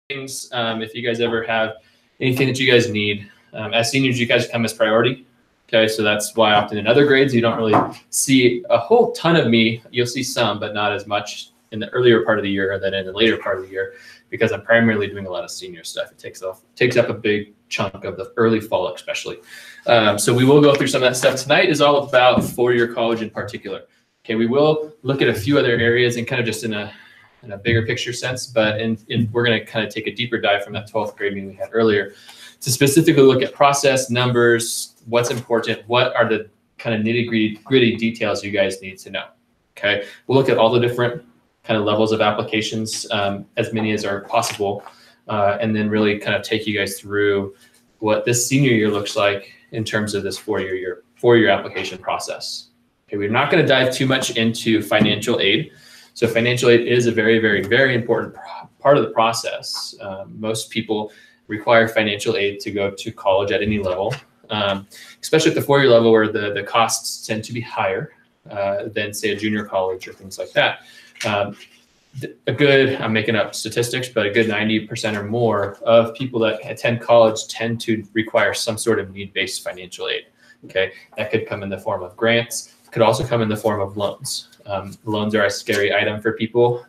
things. If you guys ever have anything that you guys need, as seniors, you guys come as priority. Okay, so that's why often in other grades, you don't really see a whole ton of me. You'll see some, but not as much in the earlier part of the year than in the later part of the year, because I'm primarily doing a lot of senior stuff. It takes up a big chunk of the early fall, especially. So we will go through some of that stuff. Tonight is all about four-year college in particular. Okay, we will look at a few other areas and kind of just in a bigger picture sense, but we're going to kind of take a deeper dive from that 12th grade meeting we had earlier to specifically look at process, numbers, what's important, what are the kind of nitty-gritty details you guys need to know. Okay, we'll look at all the different kind of levels of applications, as many as are possible, and then really kind of take you guys through what this senior year looks like in terms of this four-year application process. Okay, we're not going to dive too much into financial aid. So financial aid is a very, very, very important part of the process. Most people require financial aid to go to college at any level, especially at the four-year level where the costs tend to be higher than, say, a junior college or things like that. I'm making up statistics, but a good 90% or more of people that attend college tend to require some sort of need-based financial aid. Okay, that could come in the form of grants, could also come in the form of loans. Loans are a scary item for people.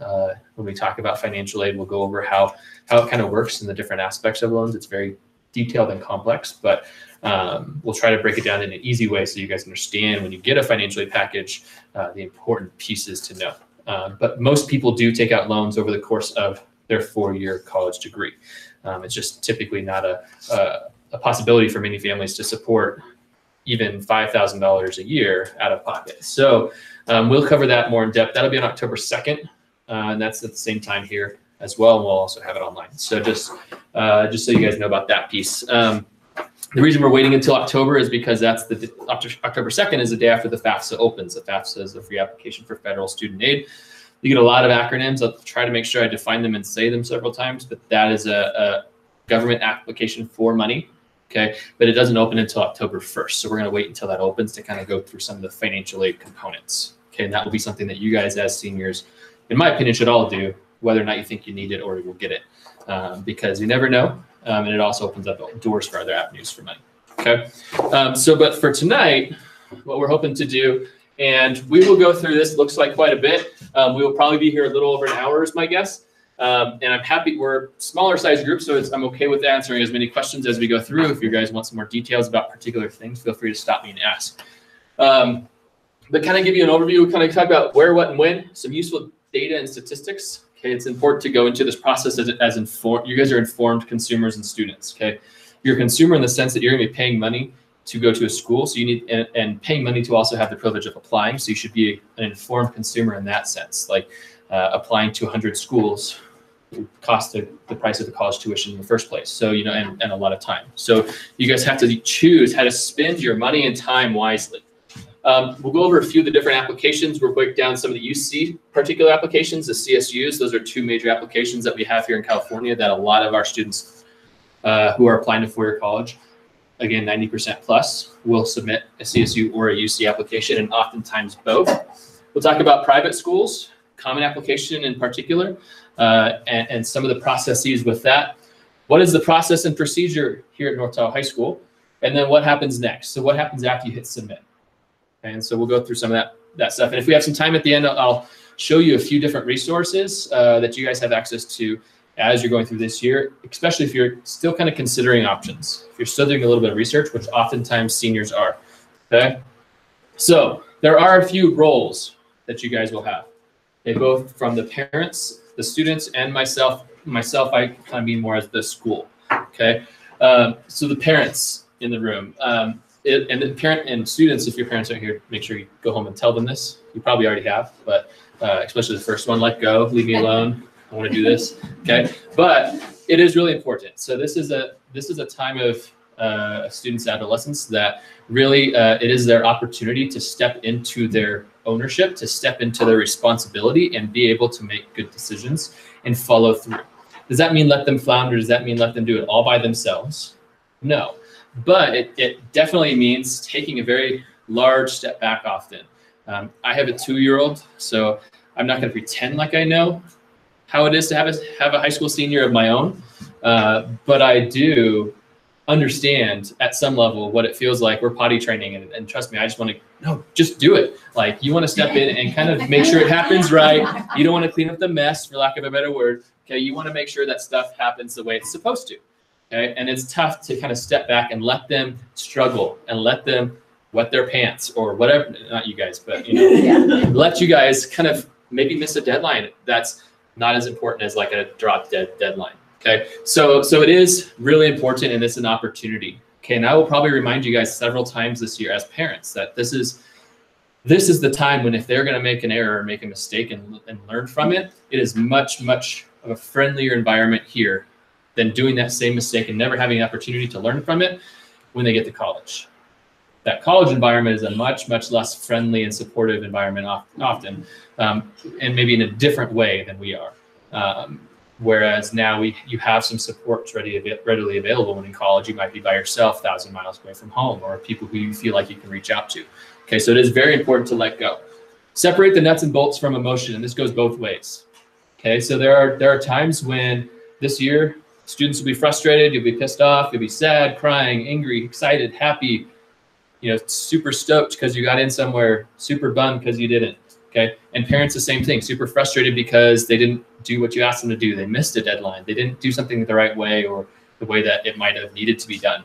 When we talk about financial aid, we'll go over how it kind of works in the different aspects of loans. It's very detailed and complex, but we'll try to break it down in an easy way so you guys understand when you get a financial aid package, the important pieces to know. But most people do take out loans over the course of their four-year college degree. It's just typically not a possibility for many families to support even $5,000 a year out of pocket. So we'll cover that more in depth. That'll be on October 2nd, and that's at the same time here as well. And we'll also have it online. So just so you guys know about that piece. The reason we're waiting until October is because that's October 2nd is the day after the FAFSA opens. The FAFSA is the free application for federal student aid. You get a lot of acronyms. I'll try to make sure I define them and say them several times, but that is a government application for money. Okay, but it doesn't open until October 1st. So we're going to wait until that opens to kind of go through some of the financial aid components. Okay, and that will be something that you guys as seniors, in my opinion, should all do, whether or not you think you need it or you will get it, because you never know. And it also opens up doors for other avenues for money. Okay, but for tonight, what we're hoping to do, and we will go through this, looks like quite a bit. We will probably be here a little over an hour is my guess. And I'm happy we're smaller size group, so I'm okay with answering as many questions as we go through. If you guys want some more details about particular things, feel free to stop me and ask. But kind of give you an overview, kind of talk about where, what, and when, some useful data and statistics. Okay, it's important to go into this process as informed. You guys are informed consumers and students. Okay, you're a consumer in the sense that you're going to be paying money to go to a school, so you need and paying money to also have the privilege of applying. So you should be an informed consumer in that sense, like applying to 100 schools cost the price of the college tuition in the first place. So, and a lot of time. So you guys have to choose how to spend your money and time wisely. We'll go over a few of the different applications. We'll break down some of the UC particular applications, the CSUs. Those are two major applications that we have here in California that a lot of our students who are applying to four-year college, again, 90% plus, will submit a CSU or a UC application, and oftentimes both. We'll talk about private schools, common application in particular, and some of the processes with that. What is the process and procedure here at North Tahoe High School? And then what happens next? So what happens after you hit submit? And so we'll go through some of that stuff. And if we have some time at the end, I'll show you a few different resources that you guys have access to as you're going through this year, especially if you're still kind of considering options. If you're still doing a little bit of research, which oftentimes seniors are, okay? So there are a few roles that you guys will have. They both from the parents, the students, and myself, I kind of mean more as the school, okay? So the parents in the room, and the parent and students, if your parents aren't here, make sure you go home and tell them this. You probably already have, but especially the first one, let go, leave me alone. I want to do this, okay? But it is really important. So this is a time of students' adolescence that really it is their opportunity to step into their ownership, to step into their responsibility and be able to make good decisions and follow through. Does that mean let them flounder? Does that mean let them do it all by themselves? No, but it definitely means taking a very large step back often. I have a 2-year-old, so I'm not going to pretend like I know how it is to have a high school senior of my own, but I do understand at some level what it feels like. We're potty training, and trust me, I just want to, no, just do it. Like, you want to step in and kind of make sure it happens right. You don't want to clean up the mess, for lack of a better word. Okay, you want to make sure that stuff happens the way it's supposed to. Okay, and it's tough to kind of step back and let them struggle and let them wet their pants or whatever. Not you guys, but let you guys kind of maybe miss a deadline that's not as important as like a drop dead deadline. Okay, so it is really important, and it's an opportunity. Okay, and I will probably remind you guys several times this year as parents that this is the time when, if they're going to make an error or make a mistake and learn from it, it is much of a friendlier environment here than doing that same mistake and never having the opportunity to learn from it when they get to college. That college environment is a much less friendly and supportive environment often, and maybe in a different way than we are. Whereas now you have some supports readily available. When in college, you might be by yourself 1,000 miles away from home, or people who you feel like you can reach out to. Okay, so it is very important to let go. Separate the nuts and bolts from emotion, and this goes both ways. Okay, so there are times when this year students will be frustrated, you'll be pissed off, you'll be sad, crying, angry, excited, happy, super stoked because you got in somewhere, super bummed because you didn't. Okay, and parents, the same thing, super frustrated because they didn't do what you asked them to do. They missed a deadline. They didn't do something the right way or the way that it might have needed to be done.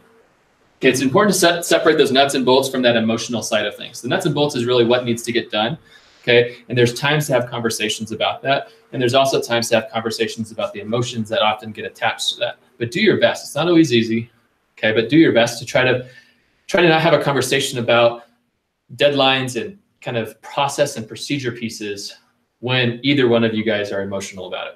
Okay, it's important to separate those nuts and bolts from that emotional side of things. The nuts and bolts is really what needs to get done. Okay, and there's times to have conversations about that, and there's also times to have conversations about the emotions that often get attached to that. But do your best. It's not always easy. Okay, but do your best to try to not have a conversation about deadlines and kind of process and procedure pieces when either one of you guys are emotional about it.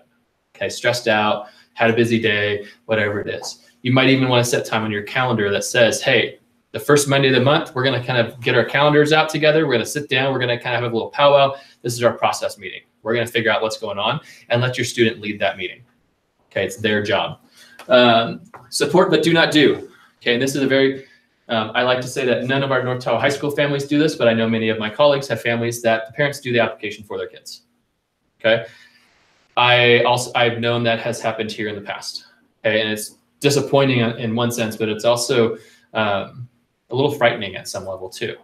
Okay, stressed out, had a busy day, whatever it is. You might even want to set time on your calendar that says, hey, the first Monday of the month, we're going to kind of get our calendars out together. We're going to sit down. We're going to kind of have a little powwow. This is our process meeting. We're going to figure out what's going on and let your student lead that meeting. Okay, it's their job. Support, but do not do. Okay, and this is a very, I like to say that none of our North Tahoe high school families do this, but I know many of my colleagues have families that the parents do the application for their kids. Okay, I've known that has happened here in the past. Okay, and it's disappointing in one sense, but it's also a little frightening at some level too.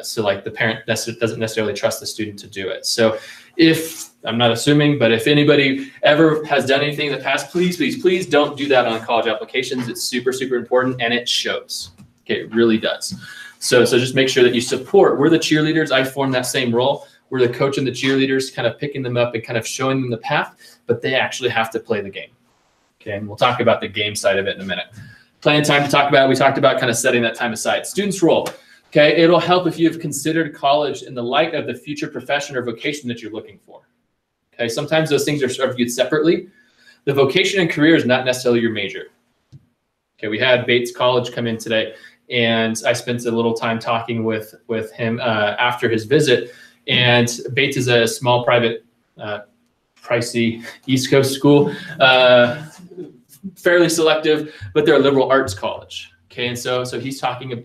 So like the parent doesn't necessarily trust the student to do it. So if, I'm not assuming, but if anybody ever has done anything in the past, please don't do that on college applications. It's super important, and it shows. Okay, it really does. So just make sure that you support. We're the cheerleaders. I form that same role. We're the coach and the cheerleaders, kind of picking them up and kind of showing them the path, but they actually have to play the game. Okay, and we'll talk about the game side of it in a minute. Plenty of time to talk about it. We talked about kind of setting that time aside. Students' role. Okay, it'll help if you've considered college in the light of the future profession or vocation that you're looking for. Okay, sometimes those things are viewed separately. The vocation and career is not necessarily your major. Okay, we had Bates College come in today, and I spent a little time talking with him after his visit. And Bates is a small, private, pricey East Coast school, fairly selective, but they're a liberal arts college. Okay, and so he's talking.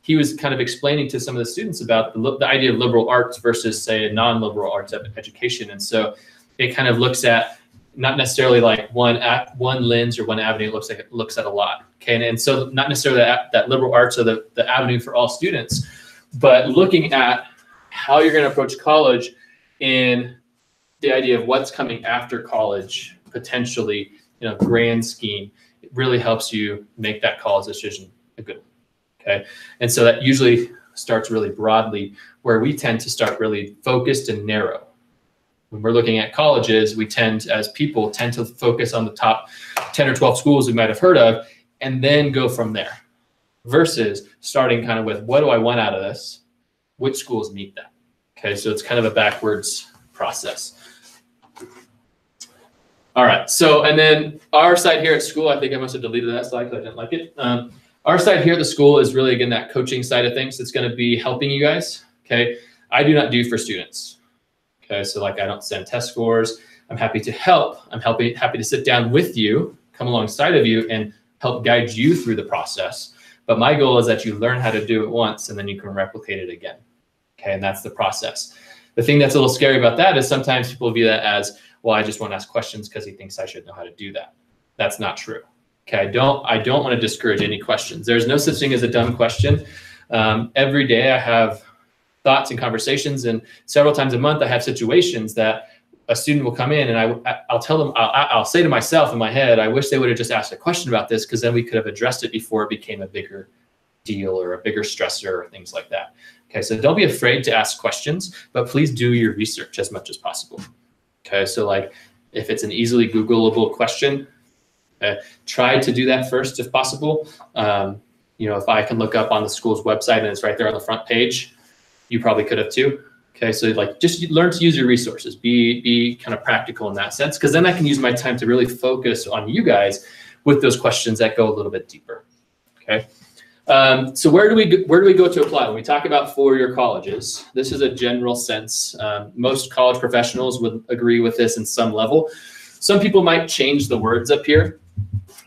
He was kind of explaining to some of the students about the idea of liberal arts versus, say, a non-liberal arts education. And so it kind of looks at not necessarily like one lens or one avenue. It looks at a lot. Okay, and so not necessarily that liberal arts are the avenue for all students, but looking at how you're going to approach college in the idea of what's coming after college, potentially, grand scheme, it really helps you make that college decision a good one. Okay, and so that usually starts really broadly, where we tend to start really focused and narrow. When we're looking at colleges, we as people tend to focus on the top 10 or 12 schools we might have heard of, and then go from there, versus starting kind of with, what do I want out of this? Which schools meet that? Okay, so it's kind of a backwards process. All right, so, and then our side here at school, I think I must have deleted that slide because I didn't like it. Our side here at the school is really, again, that coaching side of things. It's going to be helping you guys. Okay, I do not do for students. Okay, so like I don't send test scores. I'm happy to help. I'm happy to sit down with you, come alongside of you, and help guide you through the process. But my goal is that you learn how to do it once, and then you can replicate it again. Okay, and that's the process. The thing that's a little scary about that is sometimes people view that as, well, I just want to ask questions because he thinks I should know how to do that. That's not true. Okay, I don't want to discourage any questions. There's no such thing as a dumb question. Every day I have thoughts and conversations, and several times a month I have situations that a student will come in and I'll tell them, I'll say to myself in my head, I wish they would have just asked a question about this, because then we could have addressed it before it became a bigger deal or a bigger stressor or things like that. Okay, so don't be afraid to ask questions, but please do your research as much as possible. Okay, so like if it's an easily Googleable question, try to do that first if possible. If I can look up on the school's website and it's right there on the front page, you probably could have too. Okay, so like just learn to use your resources, be kind of practical in that sense, because then I can use my time to really focus on you guys with those questions that go a little bit deeper. Okay. So where do we go to apply? When we talk about four-year colleges, this is a general sense. Most college professionals would agree with this in some level. Some people might change the words up here.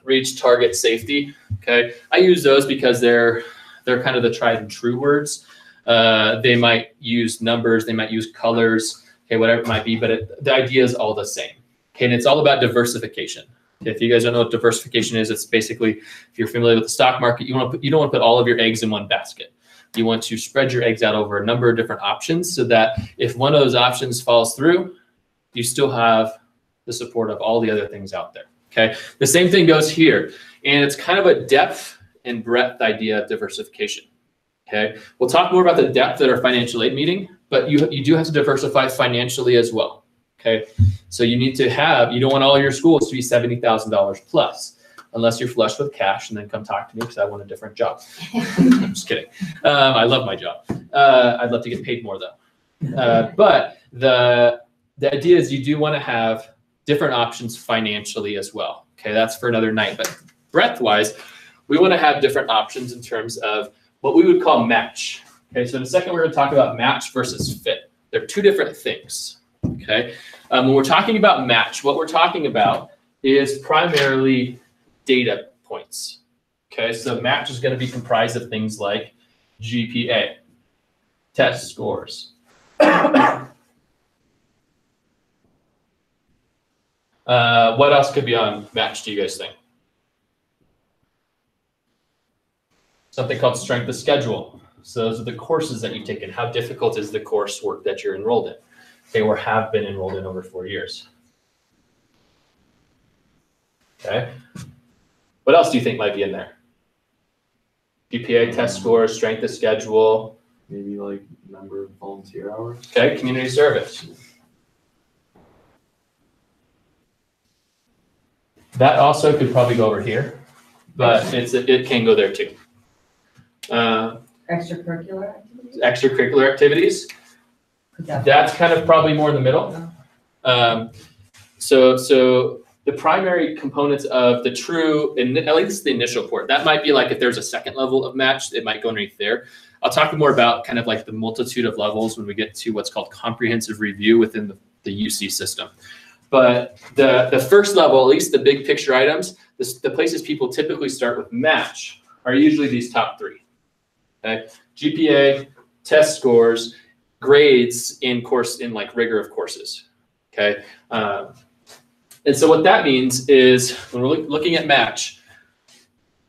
Reach, target, safety. Okay, I use those because they're kind of the tried and true words. They might use numbers, they might use colors, okay, whatever it might be, but the idea is all the same. Okay, and it's all about diversification. If you guys don't know what diversification is, it's basically, if you're familiar with the stock market, you don't want to put all of your eggs in one basket. You want to spread your eggs out over a number of different options so that if one of those options falls through, you still have the support of all the other things out there. Okay, the same thing goes here, and it's kind of a depth and breadth idea of diversification. Okay, we'll talk more about the depth at our financial aid meeting, but you do have to diversify financially as well. Okay, so you don't want all your schools to be $70,000 plus, unless you're flush with cash, and then come talk to me because I want a different job. I'm just kidding. I love my job. I'd love to get paid more though. But the idea is you do want to have different options financially as well. Okay, that's for another night. But breadth-wise, we want to have different options in terms of what we would call match. Okay, so in a second, we're going to talk about match versus fit. They're two different things. Okay, when we're talking about match, what we're talking about is primarily data points. Okay, so match is going to be comprised of things like GPA, test scores. What else could be on match, do you guys think? Something called strength of schedule. So those are the courses that you've taken. How difficult is the coursework that you're enrolled in? Okay, or have been enrolled in over 4 years. Okay. What else do you think might be in there? GPA, test scores, strength of schedule. Maybe like number of volunteer hours. Okay, community service. That also could probably go over here, but it can go there too. Extracurricular activities? Extracurricular activities. That's kind of probably more in the middle. So the primary components of the true, and at least the initial port, that might be like if there's a second level of match, it might go underneath there. I'll talk more about kind of like the multitude of levels when we get to what's called comprehensive review within the UC system. But the first level, at least the big picture items, the places people typically start with match are usually these top three. Okay? GPA, test scores, grades in like rigor of courses. Okay. And so what that means is when we're looking at match,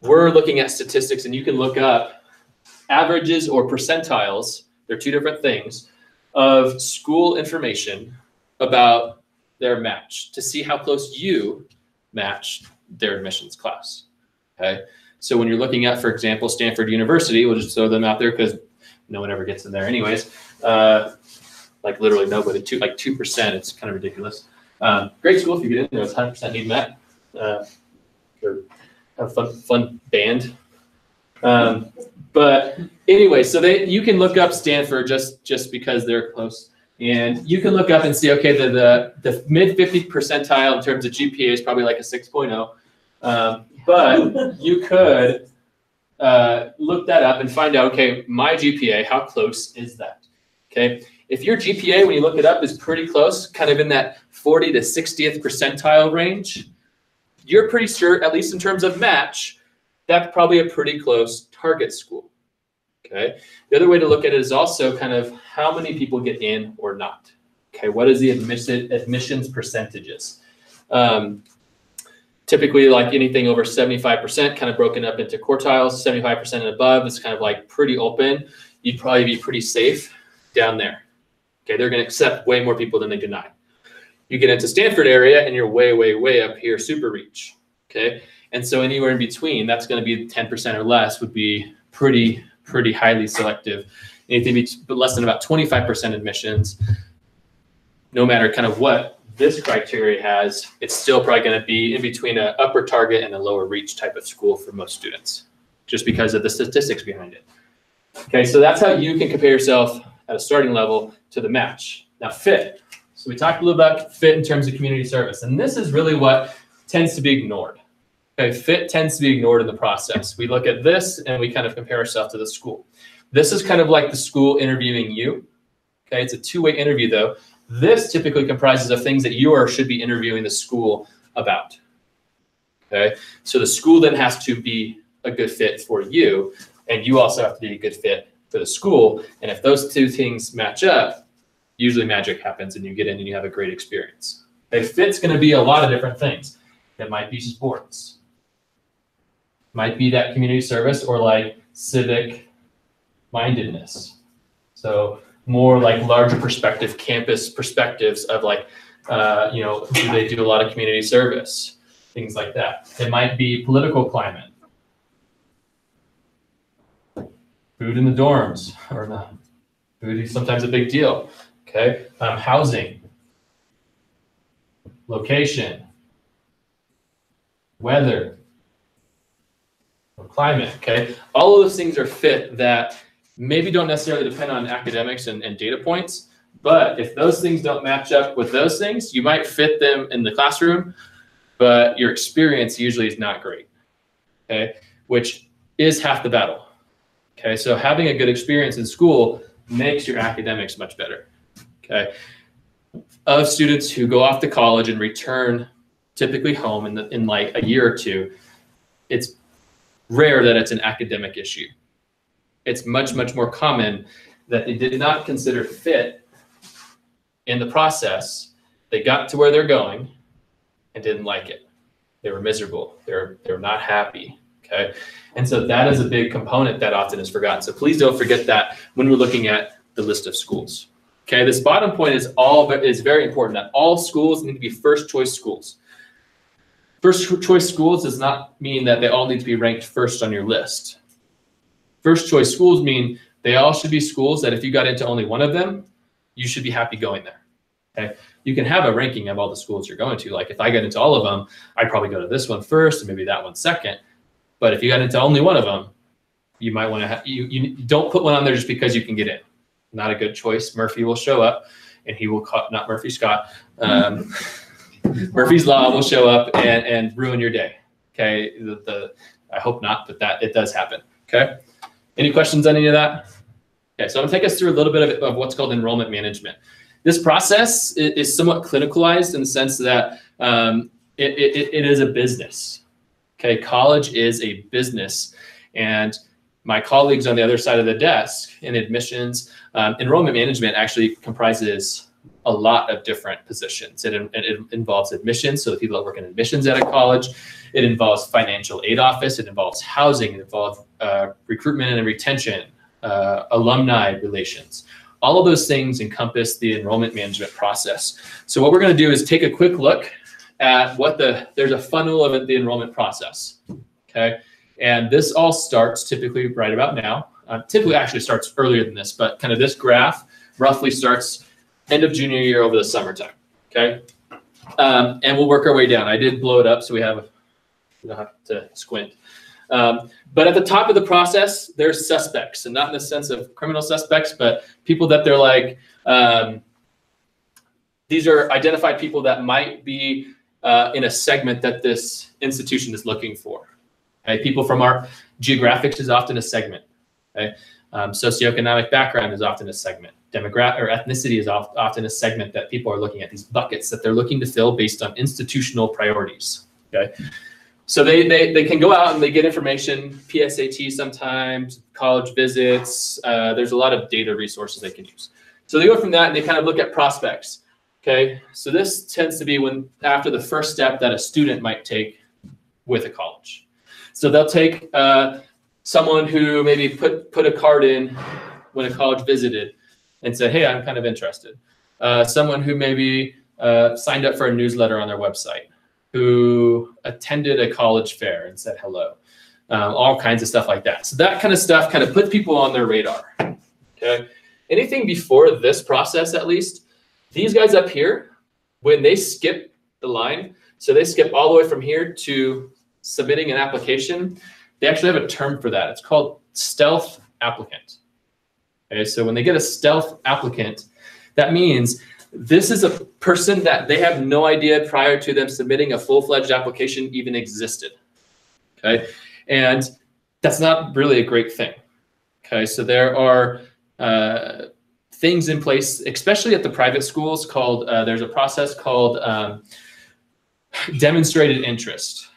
we're looking at statistics, and you can look up averages or percentiles. They're two different things of school information about their match to see how close you match their admissions class. Okay. So when you're looking at, for example, Stanford University, we'll just throw them out there because no one ever gets in there anyways. Like literally nobody, like 2%. It's kind of ridiculous. Great school if you get in there. It's 100% need met. Or have fun band. But anyway, so you can look up Stanford just because they're close, and you can look up and see, okay, the mid 50th percentile in terms of GPA is probably like a 6.0. But you could look that up and find out, okay, my GPA, how close is that? Okay, if your GPA, when you look it up, is pretty close, kind of in that 40 to 60th percentile range, you're pretty sure, at least in terms of match, that's probably a pretty close target school. Okay. The other way to look at it is also kind of how many people get in or not. Okay, what is the admissions percentages? Typically, like anything over 75%, kind of broken up into quartiles. 75% and above is kind of like pretty open. You'd probably be pretty safe down there. Okay, they're going to accept way more people than they deny. You get into Stanford area and you're way, way, way up here, super reach. Okay, and so anywhere in between, that's going to be 10% or less would be pretty highly selective. Anything less than about 25% admissions, no matter kind of what this criteria has, it's still probably going to be in between an upper target and a lower reach type of school for most students, just because of the statistics behind it. Okay, so that's how you can compare yourself at a starting level to the match. Now, fit. So we talked a little about fit in terms of community service, and this is really what tends to be ignored. Okay, fit tends to be ignored in the process. We look at this and we kind of compare ourselves to the school. This is kind of like the school interviewing you. Okay, it's a two-way interview though. This typically comprises of things that you should be interviewing the school about. Okay, so the school then has to be a good fit for you, and you also have to be a good fit for the school. And if those two things match up, usually magic happens and you get in and you have a great experience. Okay, fit's going to be a lot of different things. It might be sports, might be that community service or like civic mindedness. So more like larger perspective, campus perspectives of like, do they do a lot of community service, things like that. It might be political climate, food in the dorms, or not. Food is sometimes a big deal. Okay, housing, location, weather, or climate. Okay, all of those things are fit that maybe don't necessarily depend on academics and data points, but if those things don't match up with those things, you might fit them in the classroom, but your experience usually is not great, okay, which is half the battle. Okay, so having a good experience in school makes your academics much better, okay? Of students who go off to college and return typically home in like a year or two, it's rare that it's an academic issue. It's much, much more common that they did not consider fit in the process. They got to where they're going and didn't like it. They were miserable. They're not happy. Okay. And so that is a big component that often is forgotten. So please don't forget that when we're looking at the list of schools. Okay. This bottom point is very important, that all schools need to be first choice schools. First choice schools does not mean that they all need to be ranked first on your list. First choice schools mean they all should be schools that if you got into only one of them, you should be happy going there. Okay. You can have a ranking of all the schools you're going to. Like if I got into all of them, I'd probably go to this one first and maybe that one second. But if you got into only one of them, you might want to you don't put one on there just because you can get in. Not a good choice. Murphy will show up and he will not Murphy, Scott. Murphy's Law will show up and ruin your day. Okay. I hope not, but that it does happen. Okay. Any questions on any of that? Okay, so I'm gonna take us through a little bit of what's called enrollment management. This process is somewhat clinicalized in the sense that it is a business. Okay, college is a business, and my colleagues on the other side of the desk in admissions, enrollment management actually comprises a lot of different positions. It involves admissions, so the people that work in admissions at a college. It involves financial aid office. It involves housing. It involves recruitment and retention, alumni relations. All of those things encompass the enrollment management process. So what we're going to do is take a quick look at there's a funnel of the enrollment process. Okay, and this all starts typically right about now. Typically actually starts earlier than this, but kind of this graph roughly starts end of junior year over the summertime. Okay, and we'll work our way down. I did blow it up, so we don't have to squint. But at the top of the process, there's suspects, and not in the sense of criminal suspects, but people that they're like, these are identified people that might be in a segment that this institution is looking for. Okay? People from our geographics is often a segment. Okay? Socioeconomic background is often a segment. Demographic or ethnicity is often a segment that people are looking at, these buckets that they're looking to fill based on institutional priorities. Okay. So they can go out and they get information, PSAT sometimes, college visits. There's a lot of data resources they can use. So they go from that and they kind of look at prospects. Okay, so this tends to be when after the first step that a student might take with a college. So they'll take someone who maybe put a card in when a college visited and said, hey, I'm kind of interested. Someone who maybe signed up for a newsletter on their website, who attended a college fair and said hello, all kinds of stuff like that. So that kind of stuff kind of puts people on their radar. Okay, anything before this process, at least, these guys up here, when they skip the line, so they skip all the way from here to submitting an application, they actually have a term for that. It's called stealth applicant. Okay, so when they get a stealth applicant, that means this is a person that they have no idea prior to them submitting a full-fledged application even existed. Okay, and that's not really a great thing. Okay, so there are things in place, especially at the private schools, called there's a process called demonstrated interest.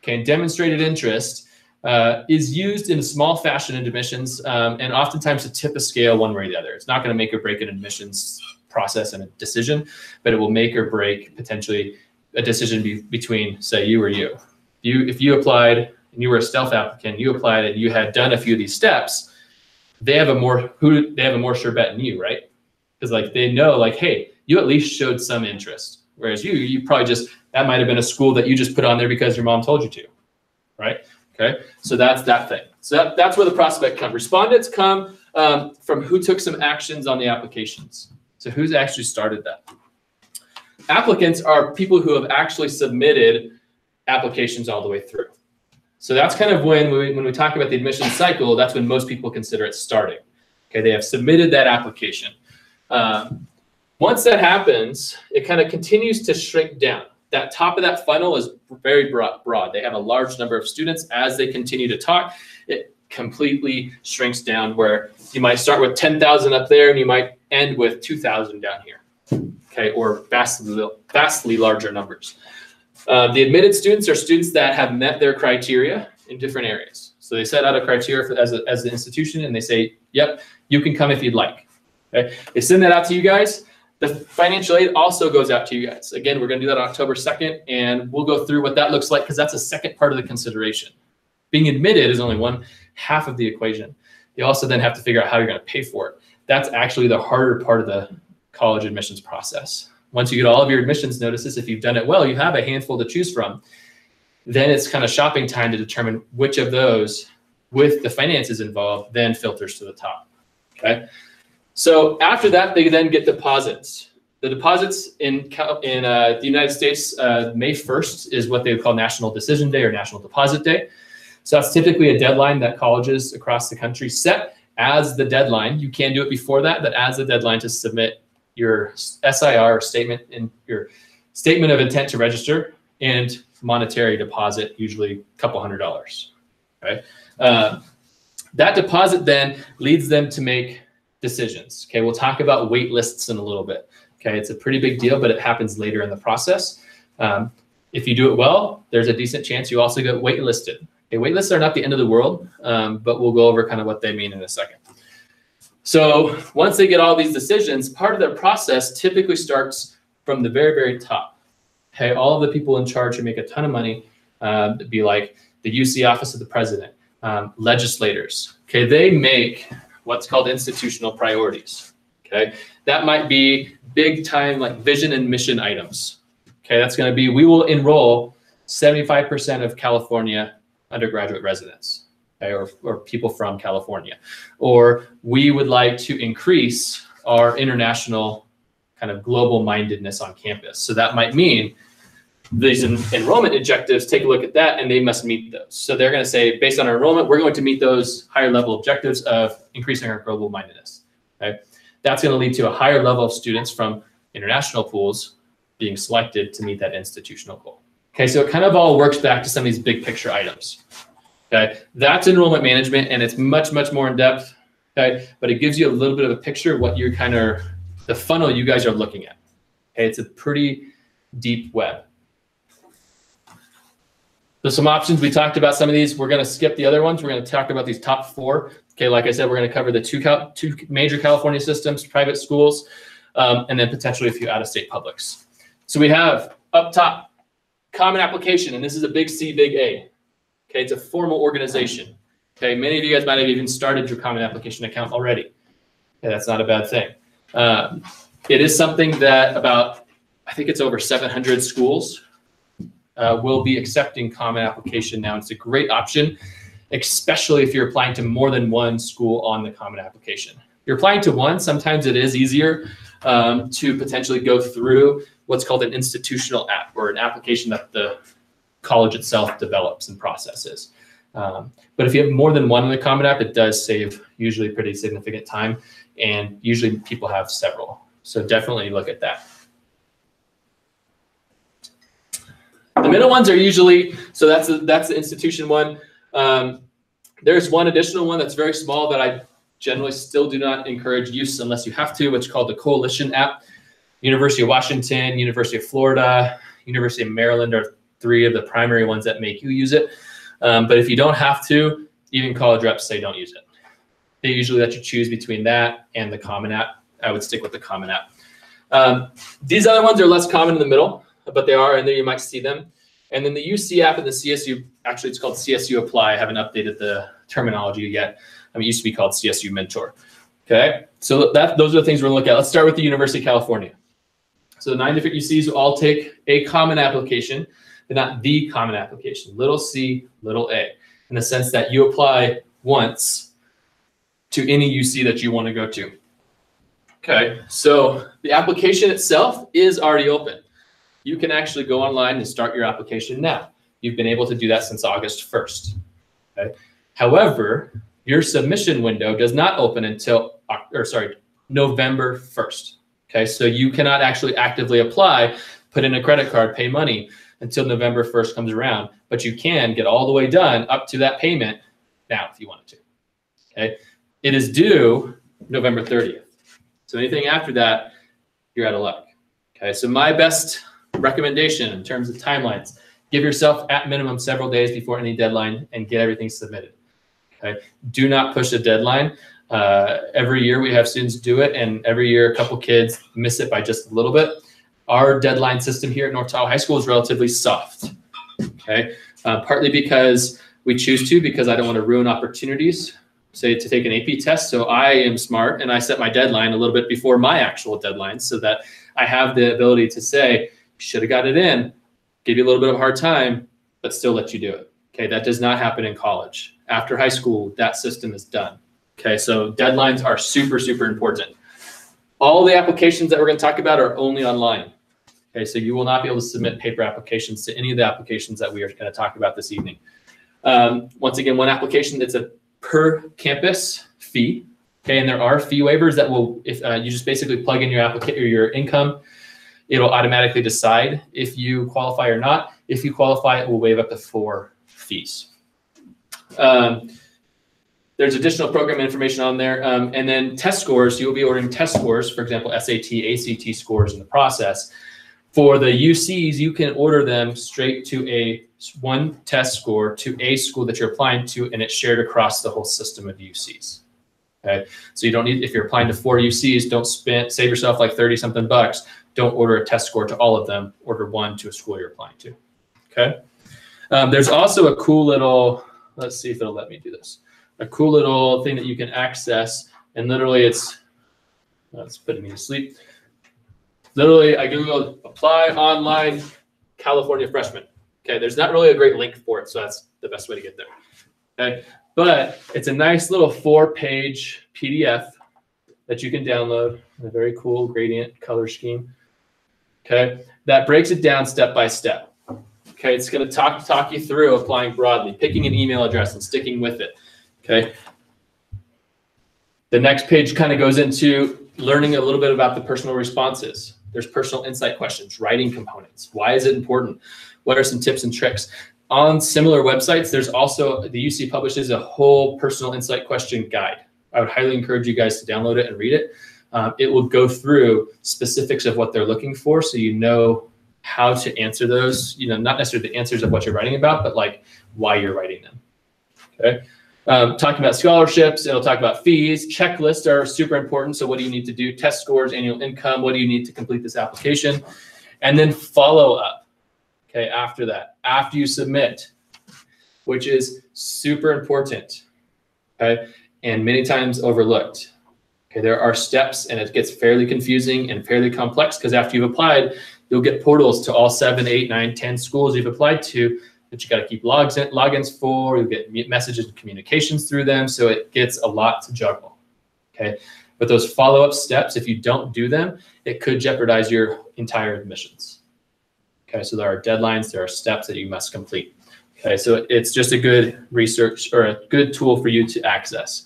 Okay, demonstrated interest is used in a small fashion in admissions, and oftentimes to tip a scale one way or the other. It's not going to make or break an admissions process and a decision, but it will make or break potentially a decision between, say, you or you. If you applied and you were a stealth applicant, you applied and you had done a few of these steps, they have a more sure bet than you, right? Because like they know, like, hey, you at least showed some interest, whereas you probably just, that might have been a school that you just put on there because your mom told you to, right? Okay, so that's that thing. So that's where the prospect comes. Respondents come from who took some actions on the applications. So who's actually started that? Applicants are people who have actually submitted applications all the way through. So that's kind of when we talk about the admissions cycle, that's when most people consider it starting. Okay, they have submitted that application. Once that happens, it kind of continues to shrink down. That top of that funnel is very broad. They have a large number of students. As they continue to talk, it completely shrinks down where you might start with 10,000 up there and you might end with 2,000 down here, okay, or vastly larger numbers. The admitted students are students that have met their criteria in different areas. So they set out a criteria as an institution and they say, yep, you can come if you'd like. Okay? They send that out to you guys. The financial aid also goes out to you guys. Again, we're going to do that on October 2nd, and we'll go through what that looks like because that's a second part of the consideration. Being admitted is only one half of the equation. You also then have to figure out how you're going to pay for it. That's actually the harder part of the college admissions process. Once you get all of your admissions notices, if you've done it well, you have a handful to choose from. Then it's kind of shopping time to determine which of those with the finances involved then filters to the top. Okay. So after that, they then get deposits. The deposits in the United States, May 1st is what they would call National Decision Day or National Deposit Day. So that's typically a deadline that colleges across the country set as the deadline. You can do it before that, but as the deadline to submit your SIR statement and your statement of intent to register and monetary deposit, usually a couple $100. Okay, that deposit then leads them to make decisions. Okay, we'll talk about wait lists in a little bit. Okay, it's a pretty big deal, but it happens later in the process. If you do it well, there's a decent chance you also get waitlisted. Okay, wait lists are not the end of the world, but we'll go over kind of what they mean in a second. So once they get all these decisions, part of their process typically starts from the very, very top. Okay, all of the people in charge who make a ton of money, be like the UC Office of the President, legislators. Okay, they make what's called institutional priorities. Okay, that might be big time like vision and mission items. Okay, that's going to be, we will enroll 75% of California undergraduate residents, okay, or people from California, or we would like to increase our international kind of global mindedness on campus. So that might mean these enrollment objectives, take a look at that, and they must meet those. So they're going to say, based on our enrollment, we're going to meet those higher level objectives of increasing our global mindedness. Okay, that's going to lead to a higher level of students from international pools being selected to meet that institutional goal. Okay, so it kind of all works back to some of these big picture items. Okay, that's enrollment management, and it's much, much more in depth. Okay, but it gives you a little bit of a picture of what you're kind of, the funnel you guys are looking at. Okay, it's a pretty deep web. So some options, we talked about some of these. We're going to skip the other ones. We're going to talk about these top four. Okay, like I said, we're going to cover the two major California systems, private schools. and then potentially a few out-of-state publics. So we have up top, common application, and this is a big C, big A. Okay, it's a formal organization. Okay, many of you guys might have even started your common application account already. Okay, that's not a bad thing. It is something that about, I think it's over 700 schools will be accepting common application now. It's a great option, especially if you're applying to more than one school on the common application. If you're applying to one, sometimes it is easier to potentially go through what's called an institutional app, or an application that the college itself develops and processes. But if you have more than one in the common app, it does save usually pretty significant time, and usually people have several. So definitely look at that. The middle ones are usually, so that's the institution one. There's one additional one that's very small that I generally still do not encourage use unless you have to, which is called the Coalition app. University of Washington, University of Florida, University of Maryland are three of the primary ones that make you use it. But if you don't have to, even college reps say don't use it. They usually let you choose between that and the common app. I would stick with the common app. These other ones are less common in the middle, but they are in there. You might see them. And then the UC app and the CSU, actually it's called CSU Apply. I haven't updated the terminology yet. It used to be called CSU Mentor. Okay, so those are the things we're gonna look at. Let's start with the University of California. So the 9 different UCs will all take a common application, but not the common application, little c, little a, in the sense that you apply once to any UC that you want to go to. Okay, so the application itself is already open. You can actually go online and start your application now. You've been able to do that since August 1st. Okay? However, your submission window does not open until, November 1st. Okay, so you cannot actually actively apply, put in a credit card, pay money until November 1st comes around, but you can get all the way done up to that payment now if you wanted to. Okay, it is due November 30th. So anything after that, you're out of luck. Okay, so my best recommendation in terms of timelines, give yourself at minimum several days before any deadline and get everything submitted. Okay, do not push the deadline. Every year we have students do it, and every year a couple kids miss it by just a little bit. Our deadline system here at North Tahoe High School is relatively soft. Okay, partly because we choose to, because I don't want to ruin opportunities, say to take an AP test. So I am smart and I set my deadline a little bit before my actual deadline so that I have the ability to say, should have got it in, give you a little bit of a hard time, but still let you do it. Okay, that does not happen in college. After high school, that system is done. Okay, so deadlines are super, super important. All the applications that we're going to talk about are only online. Okay, so you will not be able to submit paper applications to any of the applications that we are going to talk about this evening. Once again, one application, it's a per campus fee. Okay, and there are fee waivers that will, if you just basically plug in your application or your income, it'll automatically decide if you qualify or not. If you qualify, it will waive up to 4 fees. There's additional program information on there. And then test scores, you'll be ordering test scores, for example, SAT, ACT scores in the process. For the UCs, you can order them straight to one test score to a school that you're applying to, and it's shared across the whole system of UCs. Okay, so you don't need, if you're applying to 4 UCs, don't save yourself like 30 something bucks. Don't order a test score to all of them. Order one to a school you're applying to. Okay. There's also a cool little, let's see if it'll let me do this. A cool little thing that you can access, and literally it's putting me to sleep. Literally, I Googled apply online California freshman. Okay, there's not really a great link for it, so that's the best way to get there. Okay, but it's a nice little 4-page PDF that you can download in a very cool gradient color scheme. Okay, that breaks it down step by step. Okay, it's going to talk you through applying broadly, picking an email address and sticking with it. Okay. The next page kind of goes into learning a little bit about the personal responses. There's personal insight questions, writing components. Why is it important? What are some tips and tricks? On similar websites, there's also, the UC publishes a whole personal insight question guide. I would highly encourage you guys to download it and read it. It will go through specifics of what they're looking for, so you know how to answer those, not necessarily the answers of what you're writing about, but like why you're writing them. Okay. Talking about scholarships, it'll talk about fees. Checklists are super important. So what do you need to do? Test scores, annual income. What do you need to complete this application? And then follow up, okay, after that, after you submit, which is super important, okay, and many times overlooked. Okay, there are steps, and it gets fairly confusing and fairly complex because after you've applied, you'll get portals to all 7, 8, 9, 10 schools you've applied to that you got to keep logins for. You'll get messages and communications through them, so it gets a lot to juggle. Okay, but those follow-up steps, if you don't do them, it could jeopardize your entire admissions. Okay, so there are deadlines, there are steps that you must complete. Okay, so it's just a good research or a good tool for you to access.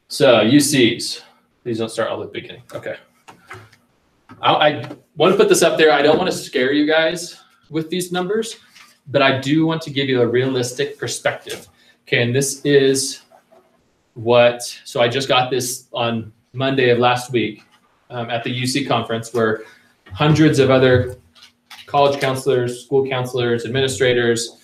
So UCs, please don't start all at the beginning. Okay. I want to put this up there. I don't want to scare you guys with these numbers, but I do want to give you a realistic perspective. Okay, and this is what, so I just got this on Monday of last week at the UC conference where hundreds of other college counselors, school counselors, administrators,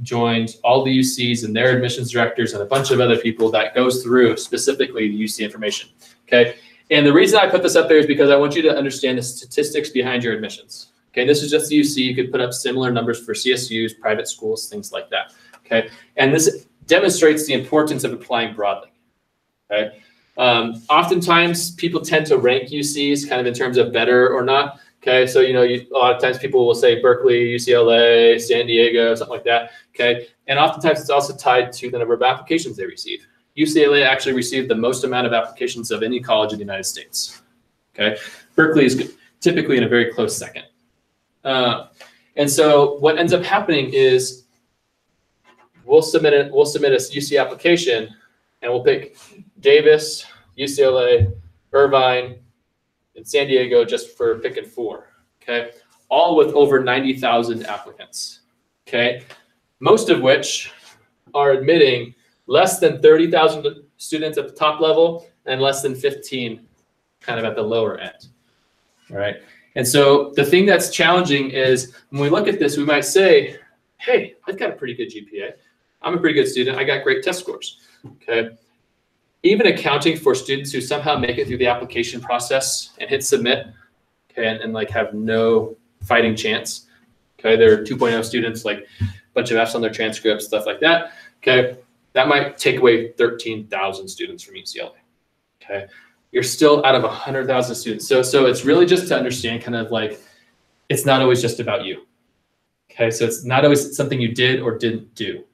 joined all the UCs and their admissions directors and a bunch of other people that goes through specifically the UC information, okay? And the reason I put this up there is because I want you to understand the statistics behind your admissions, okay? This is just the UC. You could put up similar numbers for CSUs, private schools, things like that, okay? And this demonstrates the importance of applying broadly, okay? Oftentimes, people tend to rank UCs kind of in terms of better or not. Okay, so a lot of times people will say Berkeley, UCLA, San Diego, something like that. Okay, and oftentimes it's also tied to the number of applications they receive. UCLA actually received the most amount of applications of any college in the United States. Okay, Berkeley is typically in a very close second. And so what ends up happening is we'll submit a UC application, and we'll pick Davis, UCLA, Irvine, in San Diego just for picking 4, okay? All with over 90,000 applicants, okay? Most of which are admitting less than 30,000 students at the top level and less than 15 kind of at the lower end, all right? And so the thing that's challenging is when we look at this, we might say, hey, I've got a pretty good GPA. I'm a pretty good student. I got great test scores, okay? Even accounting for students who somehow make it through the application process and hit submit, okay, and like have no fighting chance, okay, they're 2.0 students, like a bunch of Fs on their transcripts, stuff like that, okay, that might take away 13,000 students from UCLA, okay, you're still out of 100,000 students, so it's really just to understand kind of like it's not always just about you, okay, so it's not always something you did or didn't do,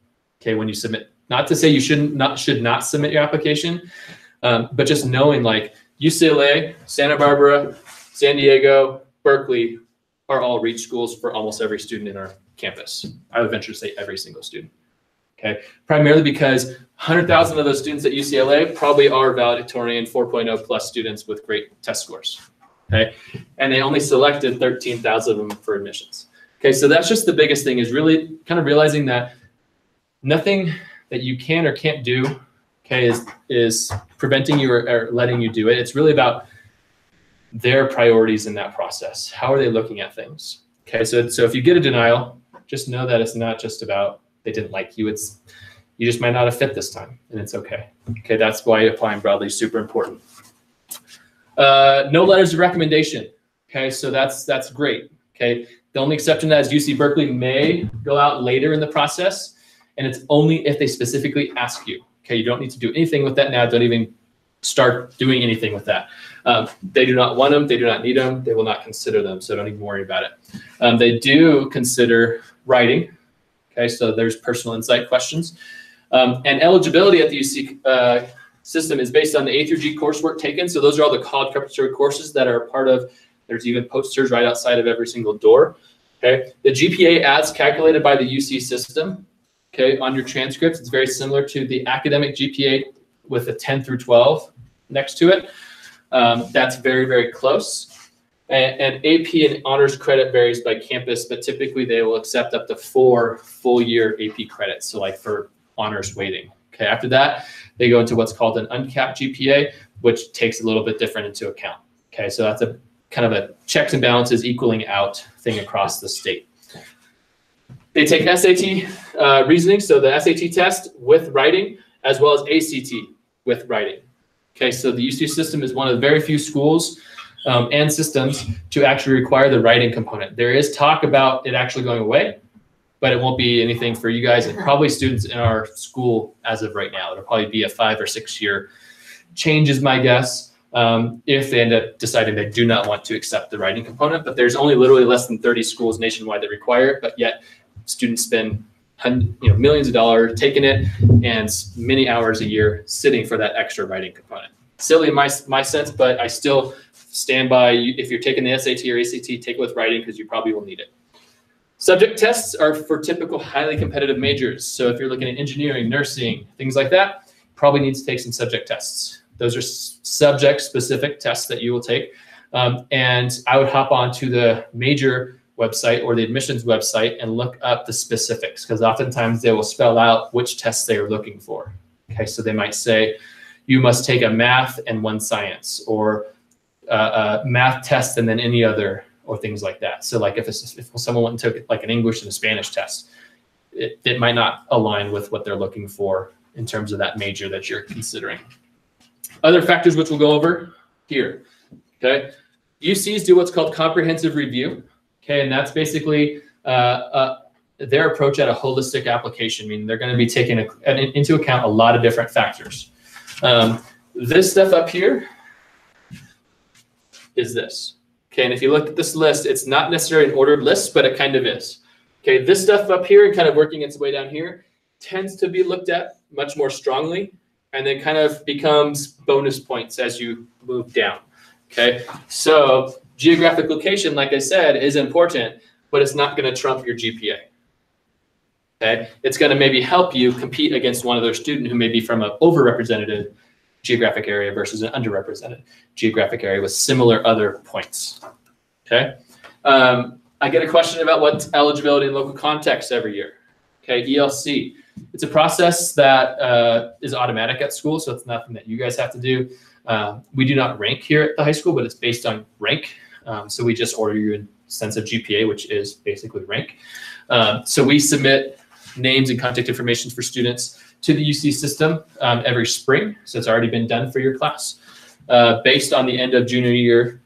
okay, when you submit. Not to say you should not submit your application, but just knowing like UCLA, Santa Barbara, San Diego, Berkeley are all reach schools for almost every student in our campus. I would venture to say every single student, okay? Primarily because 100,000 of those students at UCLA probably are valedictorian 4.0 plus students with great test scores, okay? And they only selected 13,000 of them for admissions. Okay, so that's just the biggest thing is really kind of realizing that nothing that you can or can't do, okay, is preventing you or letting you do it. It's really about their priorities in that process. How are they looking at things? Okay, so if you get a denial, just know that it's not just about they didn't like you. It's you just might not have fit this time, and it's okay. Okay, that's why applying broadly is super important. No letters of recommendation. Okay, so that's great. Okay, the only exception to that is UC Berkeley may go out later in the process. And it's only if they specifically ask you. Okay, you don't need to do anything with that now. Don't even start doing anything with that. They do not want them. They do not need them. They will not consider them. So don't even worry about it. They do consider writing. Okay, so there's personal insight questions. And eligibility at the UC system is based on the A through G coursework taken. So those are all the college preparatory courses that are part of, there's even posters right outside of every single door. Okay, the GPA as calculated by the UC system. Okay, on your transcripts, it's very similar to the academic GPA with a 10 through 12 next to it. That's very, very close. And AP and honors credit varies by campus, but typically they will accept up to 4 full-year AP credits, so like for honors weighting. Okay, after that, they go into what's called an uncapped GPA, which takes a little bit different into account. Okay, so that's a kind of a checks and balances equaling out thing across the state. They take SAT reasoning, so the SAT test with writing, as well as ACT with writing. Okay, so the UC system is one of the very few schools and systems to actually require the writing component. There is talk about it actually going away, but it won't be anything for you guys and probably students in our school as of right now. It'll probably be a 5 or 6 year change is my guess, if they end up deciding they do not want to accept the writing component. But there's only literally less than 30 schools nationwide that require it, but yet students spend millions of dollars taking it and many hours a year sitting for that extra writing component. Silly in my sense, but I still stand by, if you're taking the SAT or ACT, take it with writing because you probably will need it. Subject tests are for typical highly competitive majors. So if you're looking at engineering, nursing, things like that, probably need to take some subject tests. Those are subject-specific tests that you will take. And I would hop onto the major website or the admissions website and look up the specifics, because oftentimes they will spell out which tests they are looking for. Okay, so they might say, you must take a math and one science, or a math test and then any other, or things like that. So like if someone went and took like an English and a Spanish test, it might not align with what they're looking for in terms of that major that you're considering. Other factors which we'll go over here, okay? UCs do what's called comprehensive review, okay? And that's basically their approach at a holistic application, meaning they're gonna be taking into account a lot of different factors. This stuff up here is this. Okay, and if you look at this list, it's not necessarily an ordered list, but it kind of is. Okay, this stuff up here and kind of working its way down here tends to be looked at much more strongly, and then kind of becomes bonus points as you move down. Okay, so geographic location, like I said, is important, but it's not going to trump your GPA. Okay, it's going to maybe help you compete against one other student who may be from an overrepresented geographic area versus an underrepresented geographic area with similar other points. Okay, I get a question about what's eligibility in local context every year. Okay, ELC. It's a process that is automatic at school, so it's nothing that you guys have to do. We do not rank here at the high school, but it's based on rank. So we just order you in sense of GPA, which is basically rank. So we submit names and contact information for students to the UC system every spring. So it's already been done for your class. Based on the end of junior year